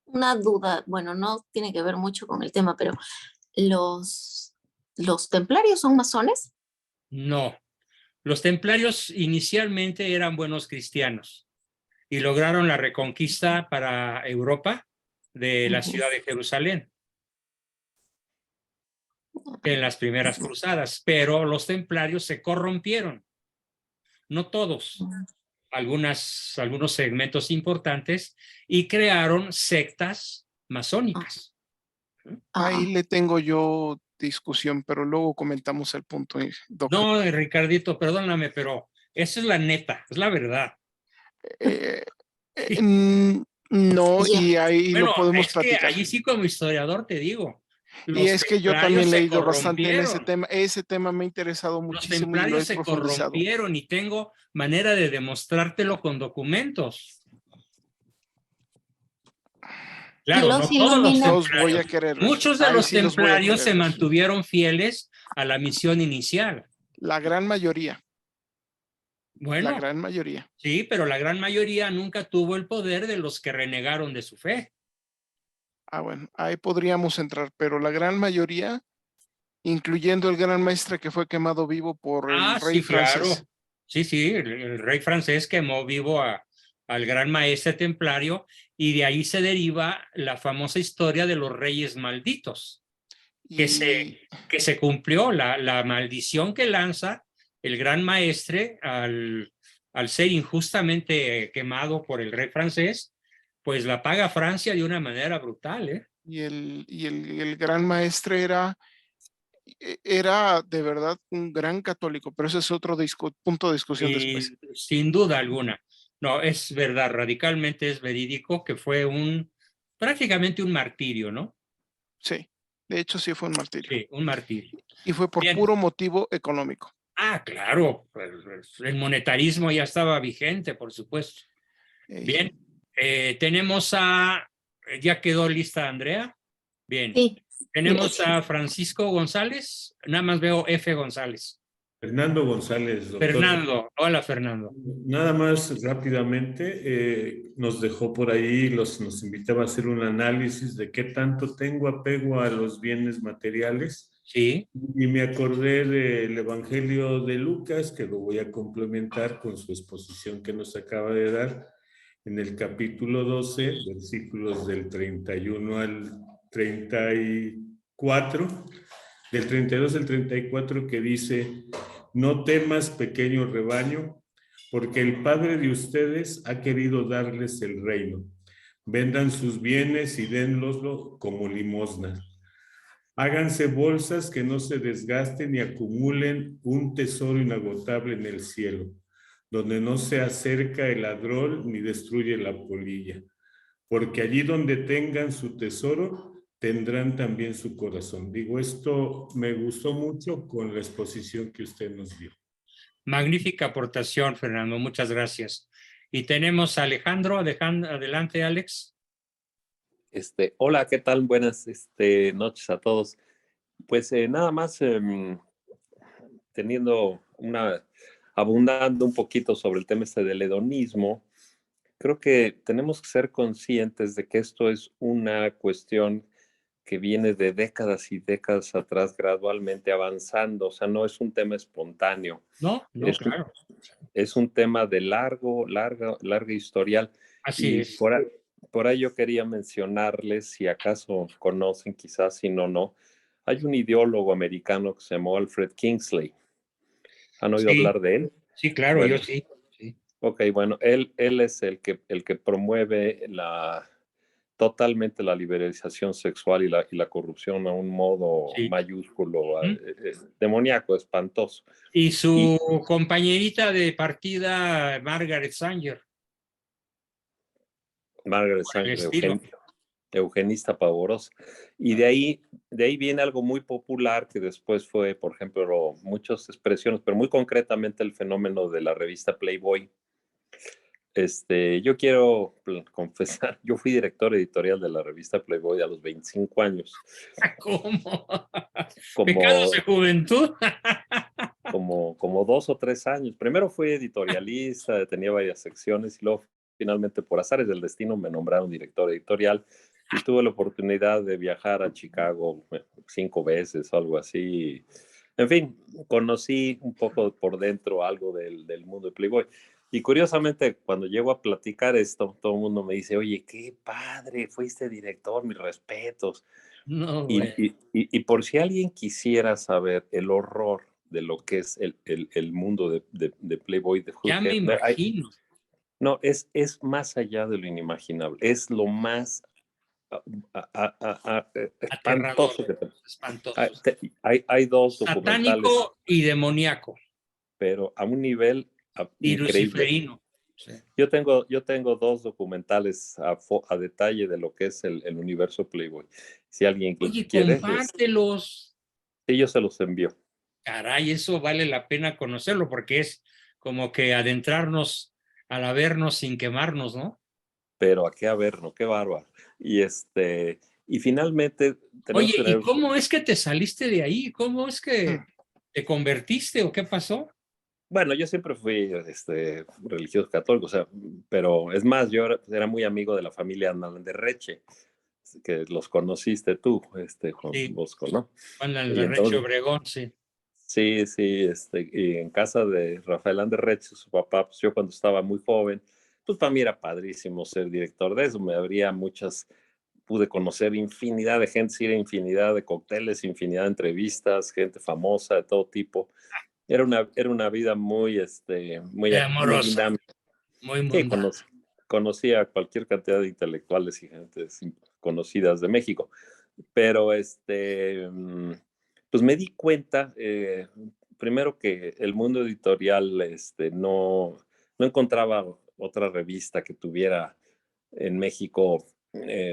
una duda, bueno, no tiene que ver mucho con el tema, pero ¿los, los templarios son masones? No, los templarios inicialmente eran buenos cristianos y lograron la reconquista para Europa de la Ujú. ciudad de Jerusalén en las primeras Ujú. cruzadas, pero los templarios se corrompieron, no todos, algunos segmentos importantes, y crearon sectas masónicas. Ahí Ah, le tengo yo discusión, pero luego comentamos el punto, doctor. No, Ricardito, perdóname, pero esa es la neta, es la verdad. Eh, Sí. no, ya. y ahí lo Bueno, podemos es que platicar. allí sí como historiador te digo, Y los es que yo templarios también he se leído bastante en ese corrompieron. tema. Ese tema me ha interesado Los muchísimo y lo templarios he se profundizado. corrompieron y tengo manera de demostrártelo con documentos. Y Claro, no los todos los ilumina. Los voy a templarios. querer ver. Muchos de Ahí los sí los voy a templarios querer se ver. mantuvieron fieles a la misión inicial. La gran mayoría, la Bueno, gran mayoría. sí, pero la gran mayoría nunca tuvo el poder de los que renegaron de su fe. Bueno, ahí podríamos entrar, pero la gran mayoría, incluyendo el gran maestre que fue quemado vivo por el rey Sí, francés. claro. Sí, sí, el rey francés quemó vivo al gran maestre templario y de ahí se deriva la famosa historia de los reyes malditos, que Y, se cumplió la maldición que lanza el gran maestre al ser injustamente quemado por el rey francés, pues la paga Francia de una manera brutal, ¿eh? el gran maestre era de verdad un gran católico, pero ese es otro punto de discusión después. Y sin duda alguna. No, es verdad, radicalmente es verídico que fue prácticamente un martirio, ¿no? Sí, de hecho sí fue un martirio. Sí, un martirio. Y fue por Bien. puro motivo económico. Claro, el monetarismo ya estaba vigente, por supuesto. Bien, tenemos ya quedó lista Andrea. Bien, Sí, tenemos gracias. a Francisco González, nada más veo F. González. Fernando González, doctor. Fernando, hola Fernando. Nada más rápidamente, nos dejó por ahí, nos invitaba a hacer un análisis de qué tanto tengo apego a los bienes materiales. Sí. Y me acordé del Evangelio de Lucas, que lo voy a complementar con su exposición que nos acaba de dar, en el capítulo 12, versículos del 31 al 34, del 32 al 34, que dice: no temas, pequeño rebaño, porque el Padre de ustedes ha querido darles el reino. Vendan sus bienes y denloslo como limosna. Háganse bolsas que no se desgasten y acumulen un tesoro inagotable en el cielo, donde no se acerca el ladrón ni destruye la polilla. Porque allí donde tengan su tesoro, tendrán también su corazón. Digo, esto me gustó mucho con la exposición que usted nos dio. Magnífica aportación, Fernando, muchas gracias. Y tenemos a Alejandro, adelante, Alex. Hola, ¿qué tal? Buenas noches a todos. Pues nada más teniendo una abundando un poquito sobre el tema este del hedonismo, creo que tenemos que ser conscientes de que esto es una cuestión que viene de décadas y décadas atrás, gradualmente avanzando. O sea, no es un tema espontáneo. No, no, Es, claro. es un tema de larga historial. Así es. Por ahí yo quería mencionarles, si acaso conocen, quizás si no, hay un ideólogo americano que se llamó Alfred Kingsley. ¿Han oído Sí, hablar de él? sí, claro, Bueno, yo sí. Sí. ok, bueno, él es el que promueve totalmente la liberalización sexual y la corrupción a un modo Sí. mayúsculo, ¿Mm? demoníaco, espantoso. Y su compañerita de partida, Margaret Sanger. Margaret Por el Sanger, estilo. eugenista pavorosa. Y de ahí viene algo muy popular que después fue, por ejemplo, muchas expresiones, pero muy concretamente el fenómeno de la revista Playboy. Yo quiero confesar, yo fui director editorial de la revista Playboy a los 25 años. ¿Cómo? Como, ¿Pecados de juventud? como 2 o 3 años. Primero fui editorialista, tenía varias secciones y luego finalmente por azares del destino me nombraron director editorial y tuve la oportunidad de viajar a Chicago 5 veces o algo así. En fin, conocí un poco por dentro algo del mundo de Playboy. Y curiosamente, cuando llego a platicar esto, todo el mundo me dice, oye, qué padre, fuiste director, mis respetos. No, Y, güey. y por si alguien quisiera saber el horror de lo que es el mundo de Playboy, de Ya me Hoodhead, imagino. no, es más allá de lo inimaginable, es lo más Aterrador, espantoso que espantoso. hay 2 documentales, Satánico y demoníaco. pero a un nivel Y increíble. luciferino. Sí. Yo tengo 2 documentales a detalle de lo que es el universo Playboy. Si alguien Oye, quiere, compártelos. sí, yo se los envío. Caray, eso vale la pena conocerlo porque es como que adentrarnos al habernos sin quemarnos, ¿no? Pero a qué Averno, qué bárbaro. Y finalmente tenemos Oye, que ¿y tener, cómo es que te saliste de ahí? ¿Cómo es que te convertiste o qué pasó? bueno, yo siempre fui religioso católico, o sea, pero es más, yo era muy amigo de la familia Anderreche, que los conociste tú, Juan Sí, Bosco, ¿no? Juan Y Alderreche entonces, Obregón, sí. sí, y en casa de Rafael Anderreche, su papá, pues yo cuando estaba muy joven, pues para mí era padrísimo ser director de eso, me abría pude conocer infinidad de gente, ir a infinidad de cócteles, infinidad de entrevistas, gente famosa de todo tipo. Era una vida muy muy Amorosa, dinámica. muy Sí, mundana. conocí a cualquier cantidad de intelectuales y gentes conocidas de México. Pero pues me di cuenta, primero que el mundo editorial no encontraba otra revista que tuviera en México,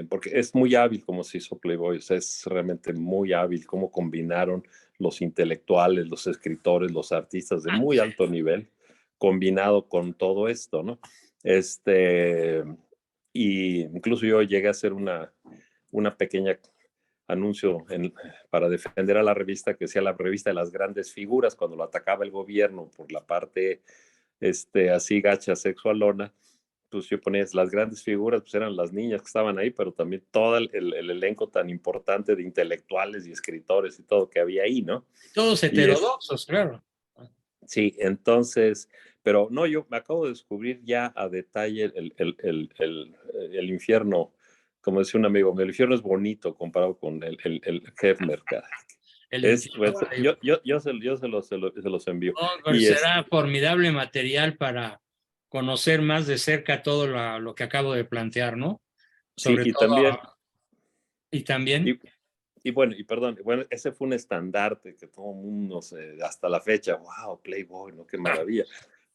porque es muy hábil como se hizo Playboy, o sea, es realmente muy hábil cómo combinaron los intelectuales, los escritores, los artistas de muy alto nivel, combinado con todo esto, ¿no? Y incluso yo llegué a hacer una pequeña anuncio para defender a la revista, que decía la revista de las grandes figuras, cuando lo atacaba el gobierno por la parte así gacha, sexualona, pues yo ponía las grandes figuras, pues eran las niñas que estaban ahí, pero también todo el elenco tan importante de intelectuales y escritores y todo que había ahí, ¿no? Todos Y heterodoxos, claro. sí, entonces, pero no, yo me acabo de descubrir ya a detalle el infierno, como decía un amigo, el infierno es bonito comparado con el Hefner, cara. El Pues, infierno Playboy. yo se los envío. Oh, pero Y será formidable material para conocer más de cerca todo lo que acabo de plantear, ¿no? sí, Sobre todo, y también, y, y bueno, bueno, ese fue un estandarte que todo el mundo, hasta la fecha, wow, Playboy, ¿no? Qué maravilla.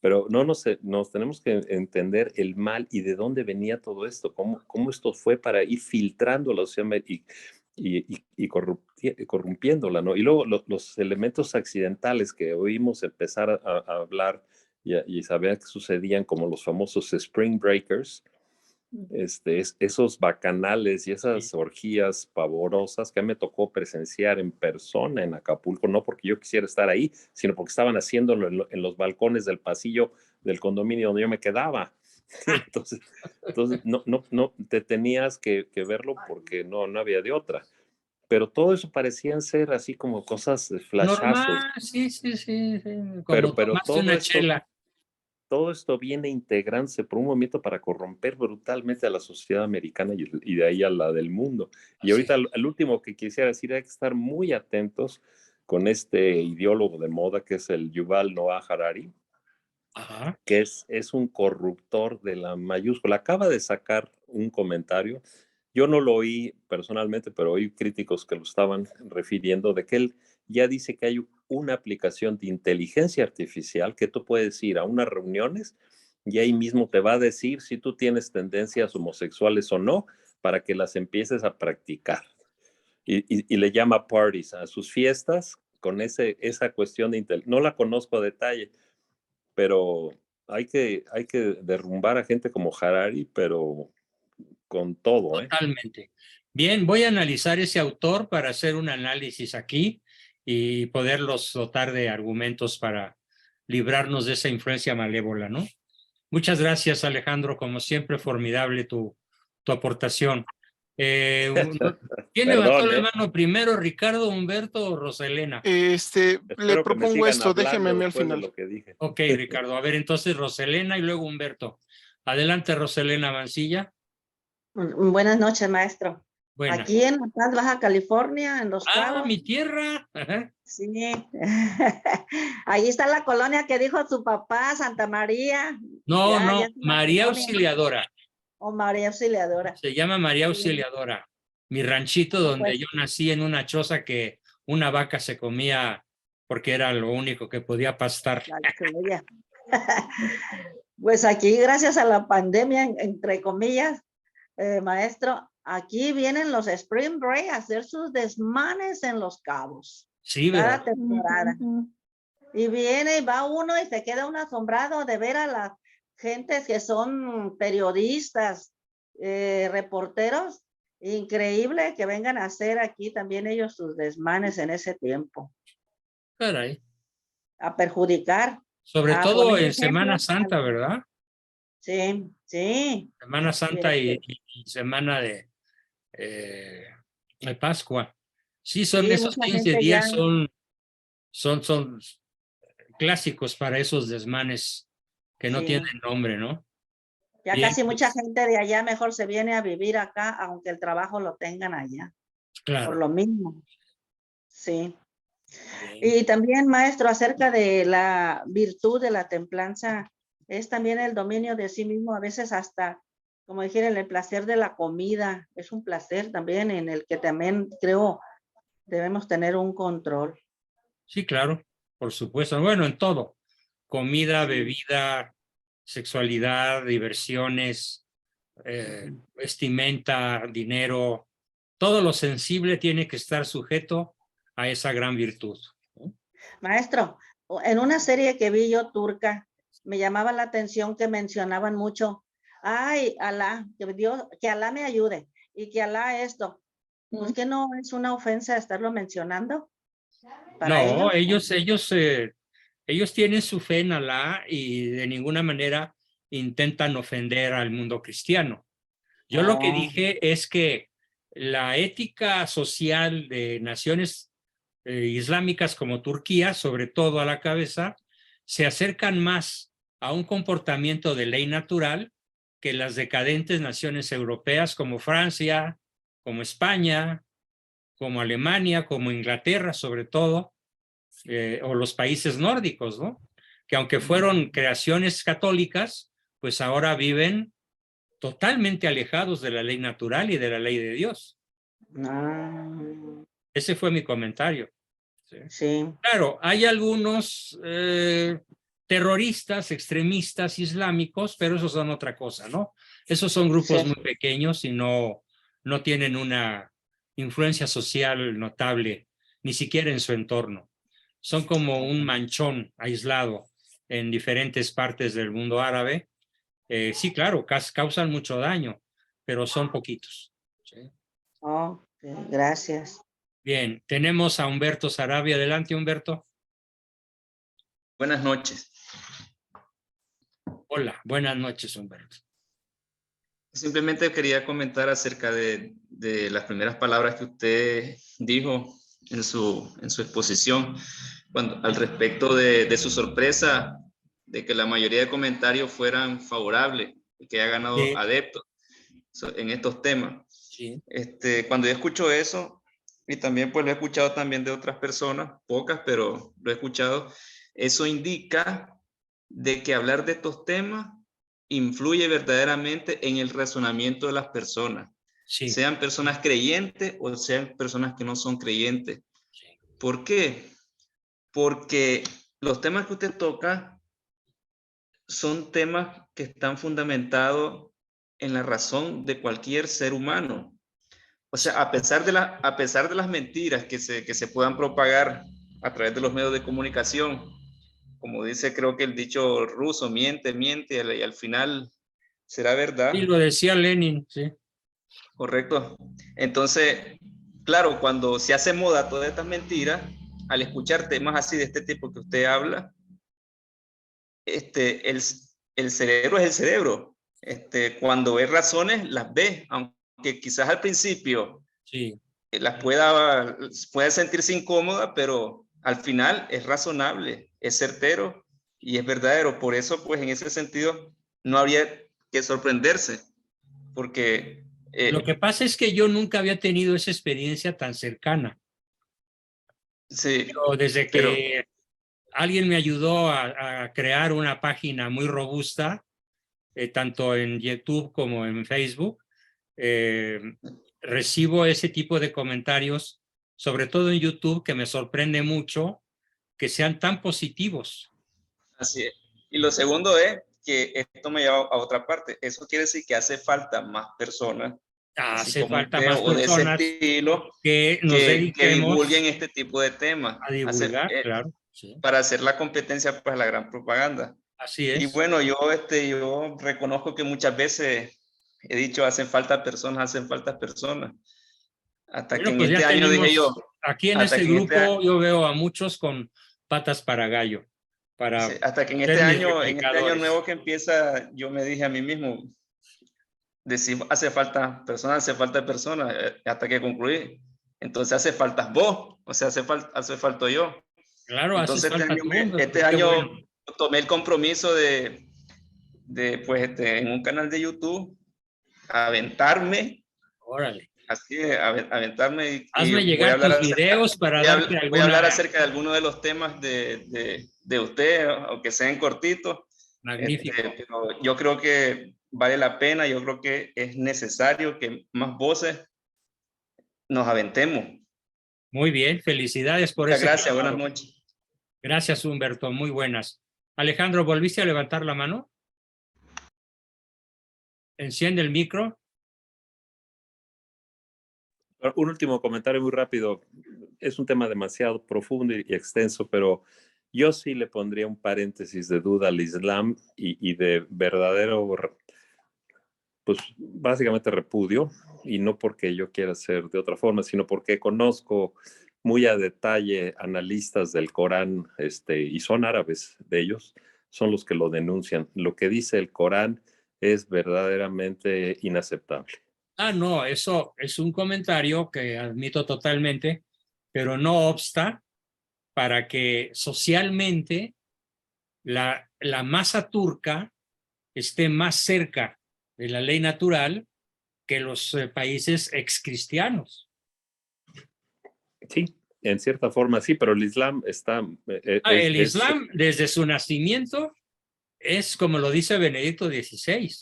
Pero no nos tenemos que entender el mal y de dónde venía todo esto, cómo esto fue para ir filtrando la sociedad y corrompiéndola, ¿no? Y luego los elementos accidentales que oímos empezar a hablar y saber que sucedían como los famosos Spring Breakers, esos bacanales y esas orgías pavorosas que a mí me tocó presenciar en persona en Acapulco, no porque yo quisiera estar ahí, sino porque estaban haciéndolo en los balcones del pasillo del condominio donde yo me quedaba. Entonces no te tenías que verlo porque no había de otra. Pero todo eso parecían ser así como cosas de flashazos. Normal, sí. Como Pero tomaste una chela. todo esto viene integrándose por un momento para corromper brutalmente a la sociedad americana y de ahí a la del mundo. Y ahorita el último que quisiera decir, hay que estar muy atentos con este ideólogo de moda que es el Yuval Noah Harari, Ajá. que es un corruptor de la mayúscula. Acaba de sacar un comentario. Yo no lo oí personalmente, pero oí críticos que lo estaban refiriendo, de que él ya dice que hay una aplicación de inteligencia artificial que tú puedes ir a unas reuniones y ahí mismo te va a decir si tú tienes tendencias homosexuales o no, para que las empieces a practicar. Y le llama parties a sus fiestas con esa cuestión de inteligencia. No la conozco a detalle, pero hay que derrumbar a gente como Harari, pero con todo, ¿eh? Totalmente. Bien, voy a analizar ese autor para hacer un análisis aquí y poderlos dotar de argumentos para librarnos de esa influencia malévola, ¿no? Muchas gracias, Alejandro. Como siempre, formidable tu aportación. ¿Quién levantó Perdón, la ¿eh? mano primero, Ricardo, Humberto o Roselena? Le Espero que me propongo sigan esto, déjeme a hablando mí al después de final. lo que dije. Ok, Ricardo. A ver, entonces Roselena y luego Humberto. Adelante, Roselena Mancilla. Buenas noches, maestro. Buena. Aquí en La Paz, Baja California, en Los Cabos. Mi tierra. Ajá. Sí. Ahí está la colonia que dijo su papá, Santa María. No, Ya es una María colonia. Auxiliadora. O María Auxiliadora. Se llama María Auxiliadora. Mi ranchito donde pues, yo nací, en una choza que una vaca se comía porque era lo único que podía pastar. Pues aquí, gracias a la pandemia, entre comillas, maestro, aquí vienen los Spring Break a hacer sus desmanes en Los Cabos. Sí, cada ¿verdad? temporada. Y viene y va uno y se queda uno asombrado de ver a las gentes que son periodistas, reporteros. Increíble que vengan a hacer aquí también ellos sus desmanes en ese tiempo. Caray. A perjudicar. Sobre a todo poner en Semana ejemplos. Santa, ¿verdad? Sí, sí. Semana Santa y Semana de Pascua. Sí, son Sí, esos mucha 15 gente días, ya- son clásicos para esos desmanes que no Sí. tienen nombre, ¿no? Ya Bien, casi mucha gente de allá mejor se viene a vivir acá, aunque el trabajo lo tengan allá. claro. Por lo mismo. Sí. Bien. Y también, maestro, acerca de la virtud de la templanza, es también el dominio de sí mismo, a veces hasta, como dijeron, el placer de la comida, es un placer también en el que también creo debemos tener un control. Sí, claro, por supuesto. Bueno, en todo. Comida, bebida, sexualidad, diversiones, vestimenta, dinero. Todo lo sensible tiene que estar sujeto a esa gran virtud. Maestro, en una serie que vi yo turca, me llamaba la atención que mencionaban mucho, ay, Alá, que Alá me ayude y que Alá esto. Pues que no es una ofensa estarlo mencionando. Para No, ellos. ellos tienen su fe en Alá y de ninguna manera intentan ofender al mundo cristiano. Yo lo que dije es que la ética social de naciones islámicas como Turquía, sobre todo a la cabeza, se acercan más a un comportamiento de ley natural que las decadentes naciones europeas como Francia, como España, como Alemania, como Inglaterra sobre todo, o los países nórdicos, ¿no? Que aunque fueron creaciones católicas, pues ahora viven totalmente alejados de la ley natural y de la ley de Dios. Ese fue mi comentario. Sí. Claro, hay algunos terroristas, extremistas islámicos, pero esos son otra cosa, ¿no? Esos son grupos muy pequeños y no tienen una influencia social notable, ni siquiera en su entorno. Son como un manchón aislado en diferentes partes del mundo árabe. Sí, claro, causan mucho daño, pero son poquitos. ¿Sí? Ok, gracias. Bien, tenemos a Humberto Sarabia. Adelante, Humberto. Buenas noches. Hola, buenas noches, Humberto. Simplemente quería comentar acerca de las primeras palabras que usted dijo en su exposición al respecto de su sorpresa de que la mayoría de comentarios fueran favorables y que haya ganado adeptos en estos temas. Sí. Cuando yo escucho eso, y también pues lo he escuchado también de otras personas, pocas, pero lo he escuchado, eso indica de que hablar de estos temas influye verdaderamente en el razonamiento de las personas, Sí. sean personas creyentes o sean personas que no son creyentes. Sí. ¿Por qué? Porque los temas que usted toca son temas que están fundamentados en la razón de cualquier ser humano. O sea, a pesar de las mentiras que se puedan propagar a través de los medios de comunicación, como dice creo que el dicho ruso, miente, miente, y al final será verdad. Sí, lo decía Lenin, sí. Correcto. Entonces, claro, cuando se hace moda todas estas mentiras, al escuchar temas así de este tipo que usted habla, el cerebro es el cerebro. Cuando ve razones, las ve, aunque quizás al principio sí, las pueda sentirse incómoda, pero al final es razonable, es certero y es verdadero. Por eso, pues en ese sentido, no habría que sorprenderse, porque... lo que pasa es que yo nunca había tenido esa experiencia tan cercana. Sí, pero desde que alguien me ayudó a crear una página muy robusta, tanto en YouTube como en Facebook, recibo ese tipo de comentarios, sobre todo en YouTube, que me sorprende mucho que sean tan positivos. Así es. Y lo segundo es que esto me lleva a otra parte. Eso quiere decir que hace falta más personas. Hace falta más o de ese personas estilo que nos que dediquemos divulguen este tipo de temas. a divulgar, claro. Sí. Para hacer la competencia para la gran propaganda. Así es. Y bueno, yo reconozco que muchas veces he dicho hacen falta personas. Hasta que en pues este ya año tenemos, dije yo. aquí en este grupo yo veo a muchos con patas para gallo. Hasta que en este año nuevo que empieza, yo me dije a mí mismo, decir hace falta personas, hasta que concluí. Entonces hace falta vos, o sea, hace falta yo. Claro, entonces este año bueno. tomé el compromiso de pues, en un canal de YouTube, aventarme. Órale. Así, aventarme. Hazme llegar tus videos para darte alguna... Voy a hablar acerca de algunos de los temas de usted, aunque sean cortitos. Magnífico. Pero yo creo que vale la pena, yo creo que es necesario que más voces nos aventemos. Muy bien, felicidades por Muchas ese gracias, llamado. buenas noches. Gracias, Humberto, muy buenas. Alejandro, ¿volviste a levantar la mano? Enciende el micro. Un último comentario muy rápido. Es un tema demasiado profundo y extenso, pero yo sí le pondría un paréntesis de duda al Islam y de verdadero, pues básicamente repudio, y no porque yo quiera ser de otra forma, sino porque conozco muy a detalle analistas del Corán, y son árabes de ellos, son los que lo denuncian. Lo que dice el Corán es verdaderamente inaceptable. No, eso es un comentario que admito totalmente, pero no obsta para que socialmente la masa turca esté más cerca de la ley natural que los países excristianos. Sí, en cierta forma sí, pero el Islam está... el Islam, desde su nacimiento, es como lo dice Benedicto XVI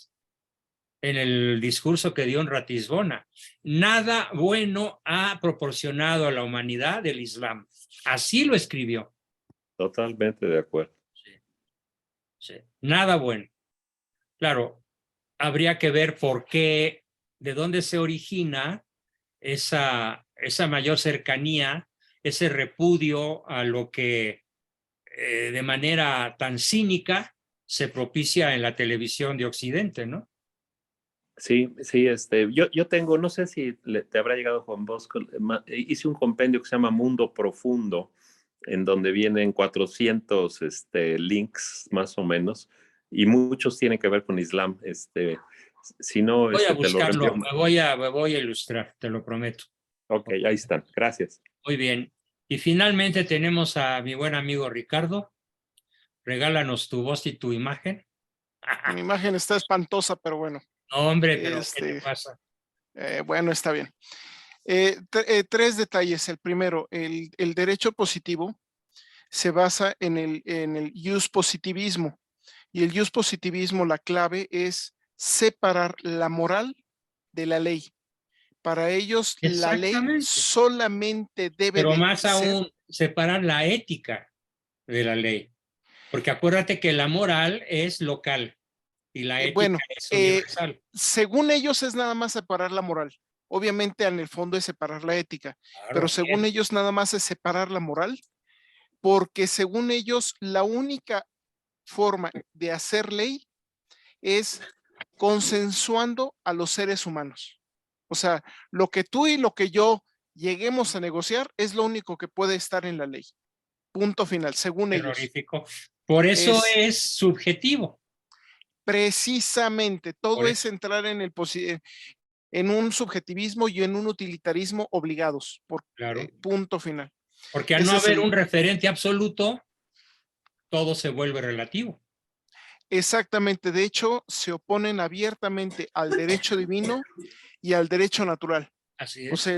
en el discurso que dio en Ratisbona. Nada bueno ha proporcionado a la humanidad el Islam. Así lo escribió. Totalmente de acuerdo. Sí. Nada bueno. Claro, habría que ver por qué, de dónde se origina esa mayor cercanía, ese repudio a lo que de manera tan cínica se propicia en la televisión de Occidente, ¿no? Sí, sí, yo tengo, no sé si te habrá llegado Juan Bosco, hice un compendio que se llama Mundo Profundo, en donde vienen 400 links más o menos, y muchos tienen que ver con Islam. Si no, Voy a te lo buscarlo, reenvío. me voy a ilustrar, te lo prometo. Ok, ahí están, gracias. Muy bien. Y finalmente tenemos a mi buen amigo Ricardo. Regálanos tu voz y tu imagen. Mi imagen está espantosa, pero bueno. No, hombre, pero ¿qué te pasa? Bueno, está bien. 3 detalles. El primero, el derecho positivo se basa en el jus positivismo. Y el jus positivismo, la clave es separar la moral de la ley. Para ellos, la ley solamente debe Pero de más ser... aún, separar la ética de la ley. Porque acuérdate que la moral es local y la ética es universal. Según ellos es nada más separar la moral. Obviamente en el fondo es separar la ética, pero según ellos nada más es separar la moral, porque según ellos la única forma de hacer ley es consensuando a los seres humanos. O sea, lo que tú y lo que yo lleguemos a negociar es lo único que puede estar en la ley. Punto final, según ellos. Terrorífico. Por eso es subjetivo. Precisamente, todo es entrar en en un subjetivismo y en un utilitarismo obligados. Punto final. Porque al no haber un referente absoluto, todo se vuelve relativo. Exactamente. De hecho, se oponen abiertamente al derecho divino y al derecho natural. Así es. O sea,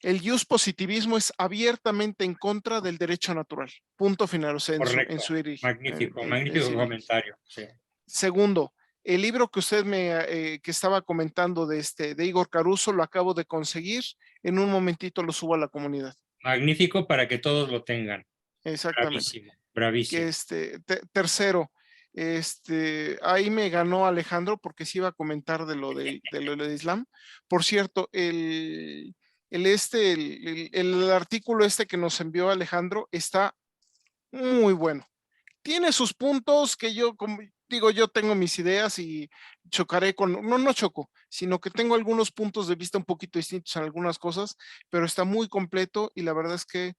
el jus positivismo es abiertamente en contra del derecho natural. Punto final. O sea, Correcto. Magnífico, magnífico comentario. Sí. Segundo, el libro que usted que estaba comentando de Igor Caruso lo acabo de conseguir. En un momentito lo subo a la comunidad. Magnífico para que todos lo tengan. Exactamente. Bravísimo. Tercero, ahí me ganó Alejandro porque sí iba a comentar de lo de Islam. Por cierto, el artículo que nos envió Alejandro está muy bueno. Tiene sus puntos que yo, como digo, yo tengo mis ideas y chocaré no choco, sino que tengo algunos puntos de vista un poquito distintos en algunas cosas, pero está muy completo y la verdad es que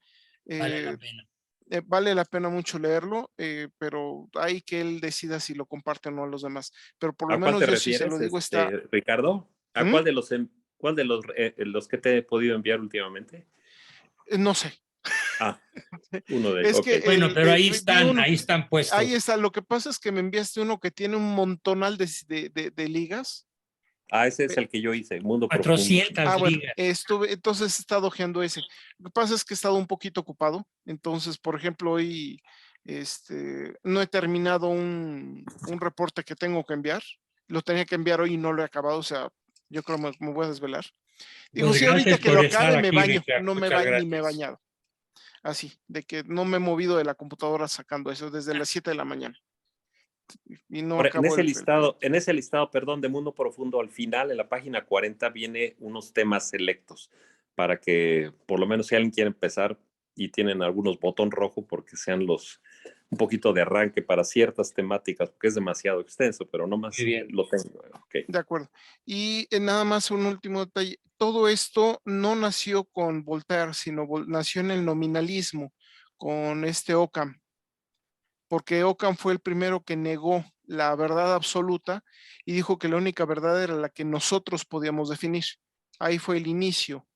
vale la pena mucho leerlo, pero hay que él decida si lo comparte o no a los demás. Pero por lo menos yo sí se lo digo, está... Ricardo, ¿a cuál de los que te he podido enviar últimamente? No sé. Uno de ellos. Bueno, pero ahí están puestos. Ahí está. Lo que pasa es que me enviaste uno que tiene un montonal de ligas. Ese es el que yo hice, Mundo 400 Profundo. Bueno, entonces he estado ojeando ese. Lo que pasa es que he estado un poquito ocupado. Entonces, por ejemplo, hoy no he terminado un reporte que tengo que enviar. Lo tenía que enviar hoy y no lo he acabado. O sea, yo creo que me voy a desvelar. Digo, si ahorita que lo acabe me baño, no me baño ni me he bañado. Así, de que no me he movido de la computadora sacando eso desde las 7 de la mañana. Y no en ese listado, perdón, de Mundo Profundo, al final, en la página 40, viene unos temas selectos para que, por lo menos, si alguien quiere empezar y tienen algunos botón rojo, porque sean un poquito de arranque para ciertas temáticas, porque es demasiado extenso, pero no más lo tengo. Okay. De acuerdo. Y nada más un último detalle. Todo esto no nació con Voltaire, sino nació en el nominalismo, con Occam. Porque Occam fue el primero que negó la verdad absoluta y dijo que la única verdad era la que nosotros podíamos definir. Ahí fue el inicio.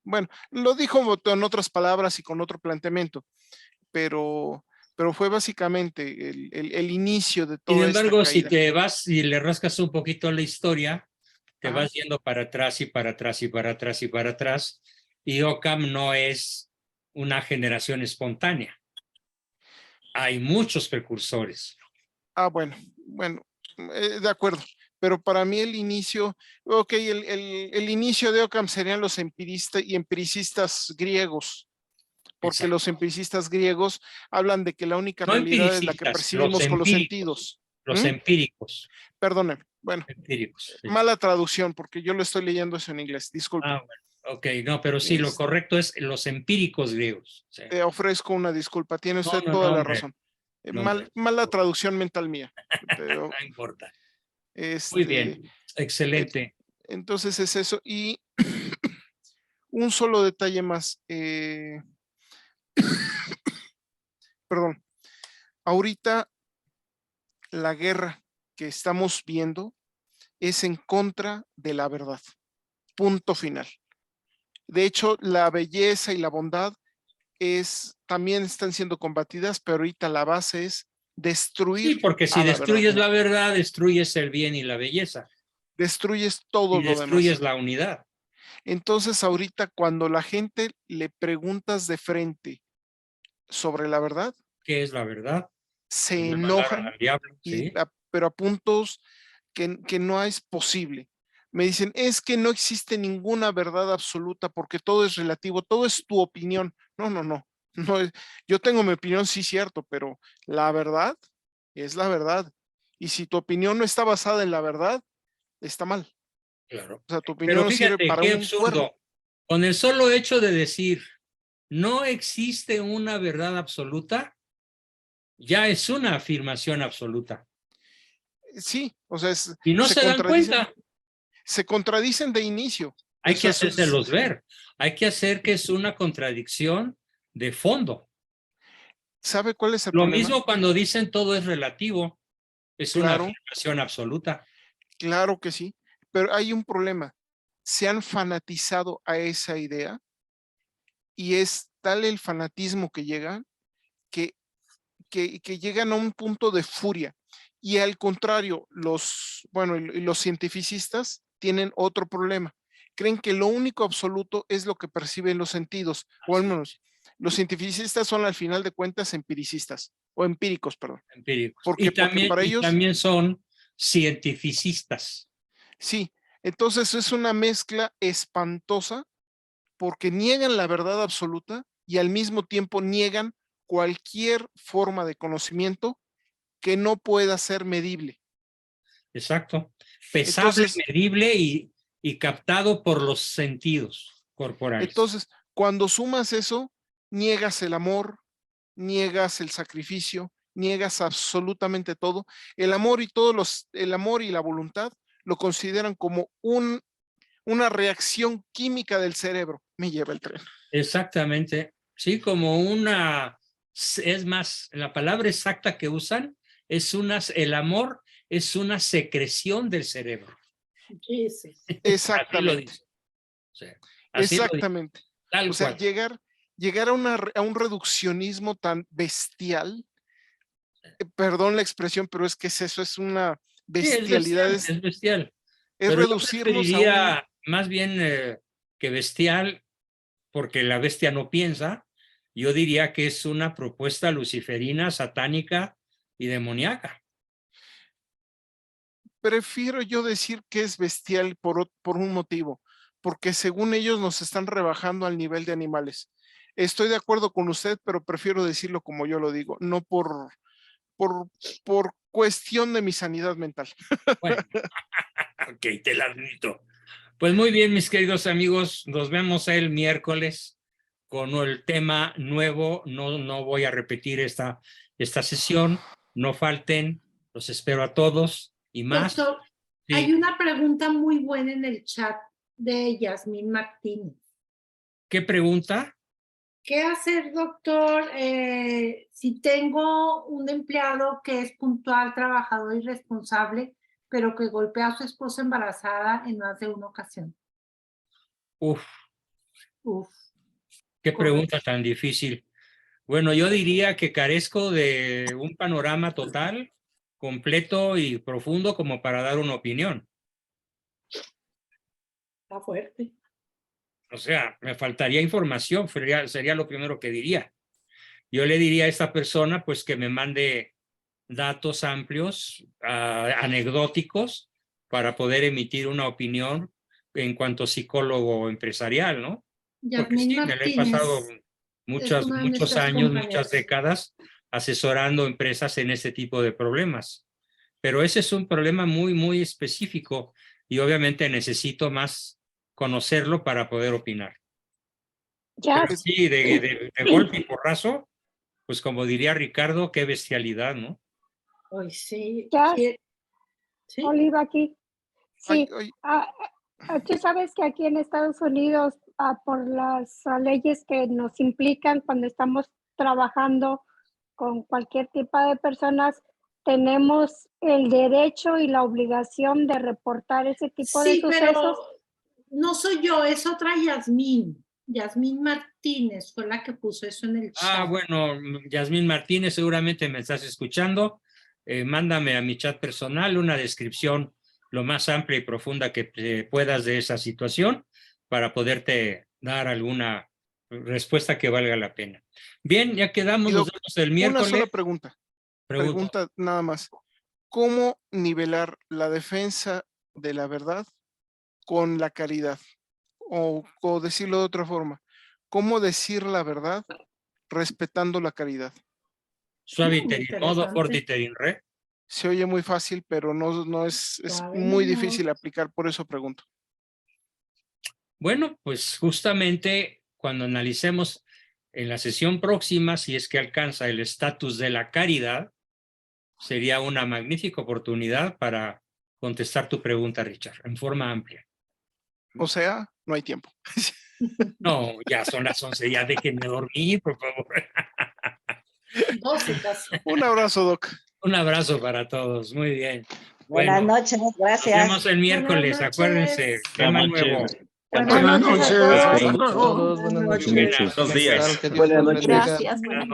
Bueno, lo dijo en otras palabras y con otro planteamiento, pero fue básicamente el inicio de todo. Sin embargo, si te vas y le rascas un poquito la historia, te vas yendo para atrás y para atrás y para atrás y para atrás, y Occam no es una generación espontánea. Hay muchos precursores. Bueno, de acuerdo. Pero para mí el inicio, el inicio de Occam serían los empiricistas griegos. Porque los empiricistas griegos hablan de que la única realidad es la que percibimos con los sentidos. Los empíricos. Perdóneme, bueno. Empíricos. Sí. Mala traducción, porque yo lo estoy leyendo eso en inglés, disculpe. Bueno. Ok, no, pero sí, lo correcto es los empíricos griegos. Sí. Te ofrezco una disculpa, tiene usted toda la razón. Mala traducción mental mía. Pero, no importa. Muy bien, excelente. Entonces es eso. Y un solo detalle más. Perdón. Ahorita la guerra que estamos viendo es en contra de la verdad. Punto final. De hecho, la belleza y la bondad también están siendo combatidas, pero ahorita la base es destruir. Sí, porque si a la destruyes verdad. la verdad, destruyes el bien y la belleza. Destruyes todo Y lo destruyes demás. la unidad. Entonces, ahorita cuando la gente le preguntas de frente sobre la verdad, ¿Qué es la verdad? se Me mandaron enojan, al diablo, ¿sí? pero a puntos que no es posible. Me dicen, es que no existe ninguna verdad absoluta porque todo es relativo, todo es tu opinión. No, no, no. Yo tengo mi opinión, sí, cierto, pero la verdad es la verdad. Y si tu opinión no está basada en la verdad, está mal. Claro. O sea, tu Pero opinión no sirve fíjate para qué un cuerno. absurdo. Con el solo hecho de decir no existe una verdad absoluta, ya es una afirmación absoluta. Sí, o sea, Y no se dan cuenta. Se contradicen de inicio. Hay que Eso hacérselos ver. Hay que hacer que es una contradicción de fondo. ¿Sabe cuál es el Lo problema? mismo cuando dicen todo es relativo. Es una Claro, afirmación absoluta. claro que sí, pero hay un problema. Se han fanatizado a esa idea y es tal el fanatismo que llegan que, que llegan a un punto de furia. Y al contrario, los cientificistas tienen otro problema. Creen que lo único absoluto es lo que perciben los sentidos, o al menos los cientificistas son al final de cuentas empiricistas, o empíricos, perdón. Empíricos. Porque para ellos... también son cientificistas. Sí, entonces es una mezcla espantosa porque niegan la verdad absoluta y al mismo tiempo niegan cualquier forma de conocimiento que no pueda ser medible. Exacto. Pesable, Entonces, medible y captado por los sentidos corporales. entonces, cuando sumas eso, niegas el amor, niegas el sacrificio, niegas absolutamente todo. El amor el amor y la voluntad lo consideran como una reacción química del cerebro. Me lleva el tren. Exactamente. Sí, como es más, la palabra exacta que usan el amor es una secreción del cerebro. Exactamente. Así lo dice. O sea, exactamente. Tal o sea, cual. llegar a un reduccionismo tan bestial, perdón la expresión, pero es que eso, es una bestialidad. Sí, es bestial. Es Pero reducirnos yo preferiría más bien que bestial, porque la bestia no piensa. Yo diría que es una propuesta luciferina, satánica y demoníaca. Prefiero yo decir que es bestial por un motivo, porque según ellos nos están rebajando al nivel de animales. Estoy de acuerdo con usted, pero prefiero decirlo como yo lo digo, no por cuestión de mi sanidad mental. Bueno, ok, te la admito. Pues muy bien, mis queridos amigos, nos vemos el miércoles con el tema nuevo. No voy a repetir esta sesión. No falten, los espero a todos y más. Doctor, sí. Hay una pregunta muy buena en el chat de Yasmín Martínez. ¿Qué pregunta? ¿Qué hacer, doctor, si tengo un empleado que es puntual, trabajador y responsable, pero que golpea a su esposa embarazada en más de una ocasión? Uf. Qué pregunta tan difícil. Bueno, yo diría que carezco de un panorama total, completo y profundo como para dar una opinión. Está fuerte. O sea, me faltaría información, sería lo primero que diría. Yo le diría a esta persona pues que me mande datos amplios, anecdóticos, para poder emitir una opinión en cuanto psicólogo empresarial, ¿no? Porque sí, me le he pasado muchos años, muchas décadas asesorando empresas en este tipo de problemas. Pero ese es un problema muy, muy específico y obviamente necesito más conocerlo para poder opinar. Ya. Pero sí, de golpe y porrazo, pues como diría Ricardo, qué bestialidad, ¿no? Hoy sí. Ya. Sí. Oliva aquí. Sí, Ay, tú sabes que aquí en Estados Unidos, por las leyes que nos implican cuando estamos trabajando con cualquier tipo de personas, tenemos el derecho y la obligación de reportar ese tipo de Sí, sucesos. pero no soy yo, es otra Yasmín. Yasmín Martínez fue la que puso eso en el chat. Bueno, Yasmín Martínez, seguramente me estás escuchando. Mándame a mi chat personal una descripción lo más amplia y profunda que puedas de esa situación para poderte dar alguna respuesta que valga la pena. Bien, ya quedamos, nos vemos el miércoles. Una sola pregunta. Pregunta nada más. ¿Cómo nivelar la defensa de la verdad con la caridad? O decirlo de otra forma, ¿cómo decir la verdad respetando la caridad? Suaviterin modo, fortiterin re. Se oye muy fácil, pero no es muy difícil aplicar, por eso pregunto. Bueno, pues justamente cuando analicemos en la sesión próxima, si es que alcanza el estatus de la caridad, sería una magnífica oportunidad para contestar tu pregunta, Richard, en forma amplia. O sea, no hay tiempo. No, ya son las 11, ya déjenme dormir, por favor. 12 casi. Un abrazo, Doc. Un abrazo para todos, muy bien. Buenas Bueno, noches, gracias. nos vemos el miércoles, Buenas acuérdense, noches. tema Buenas nuevo. noches. Buenas noches a todos. Buenos días. Buenos días. Buenas noches. Gracias, buenas noches.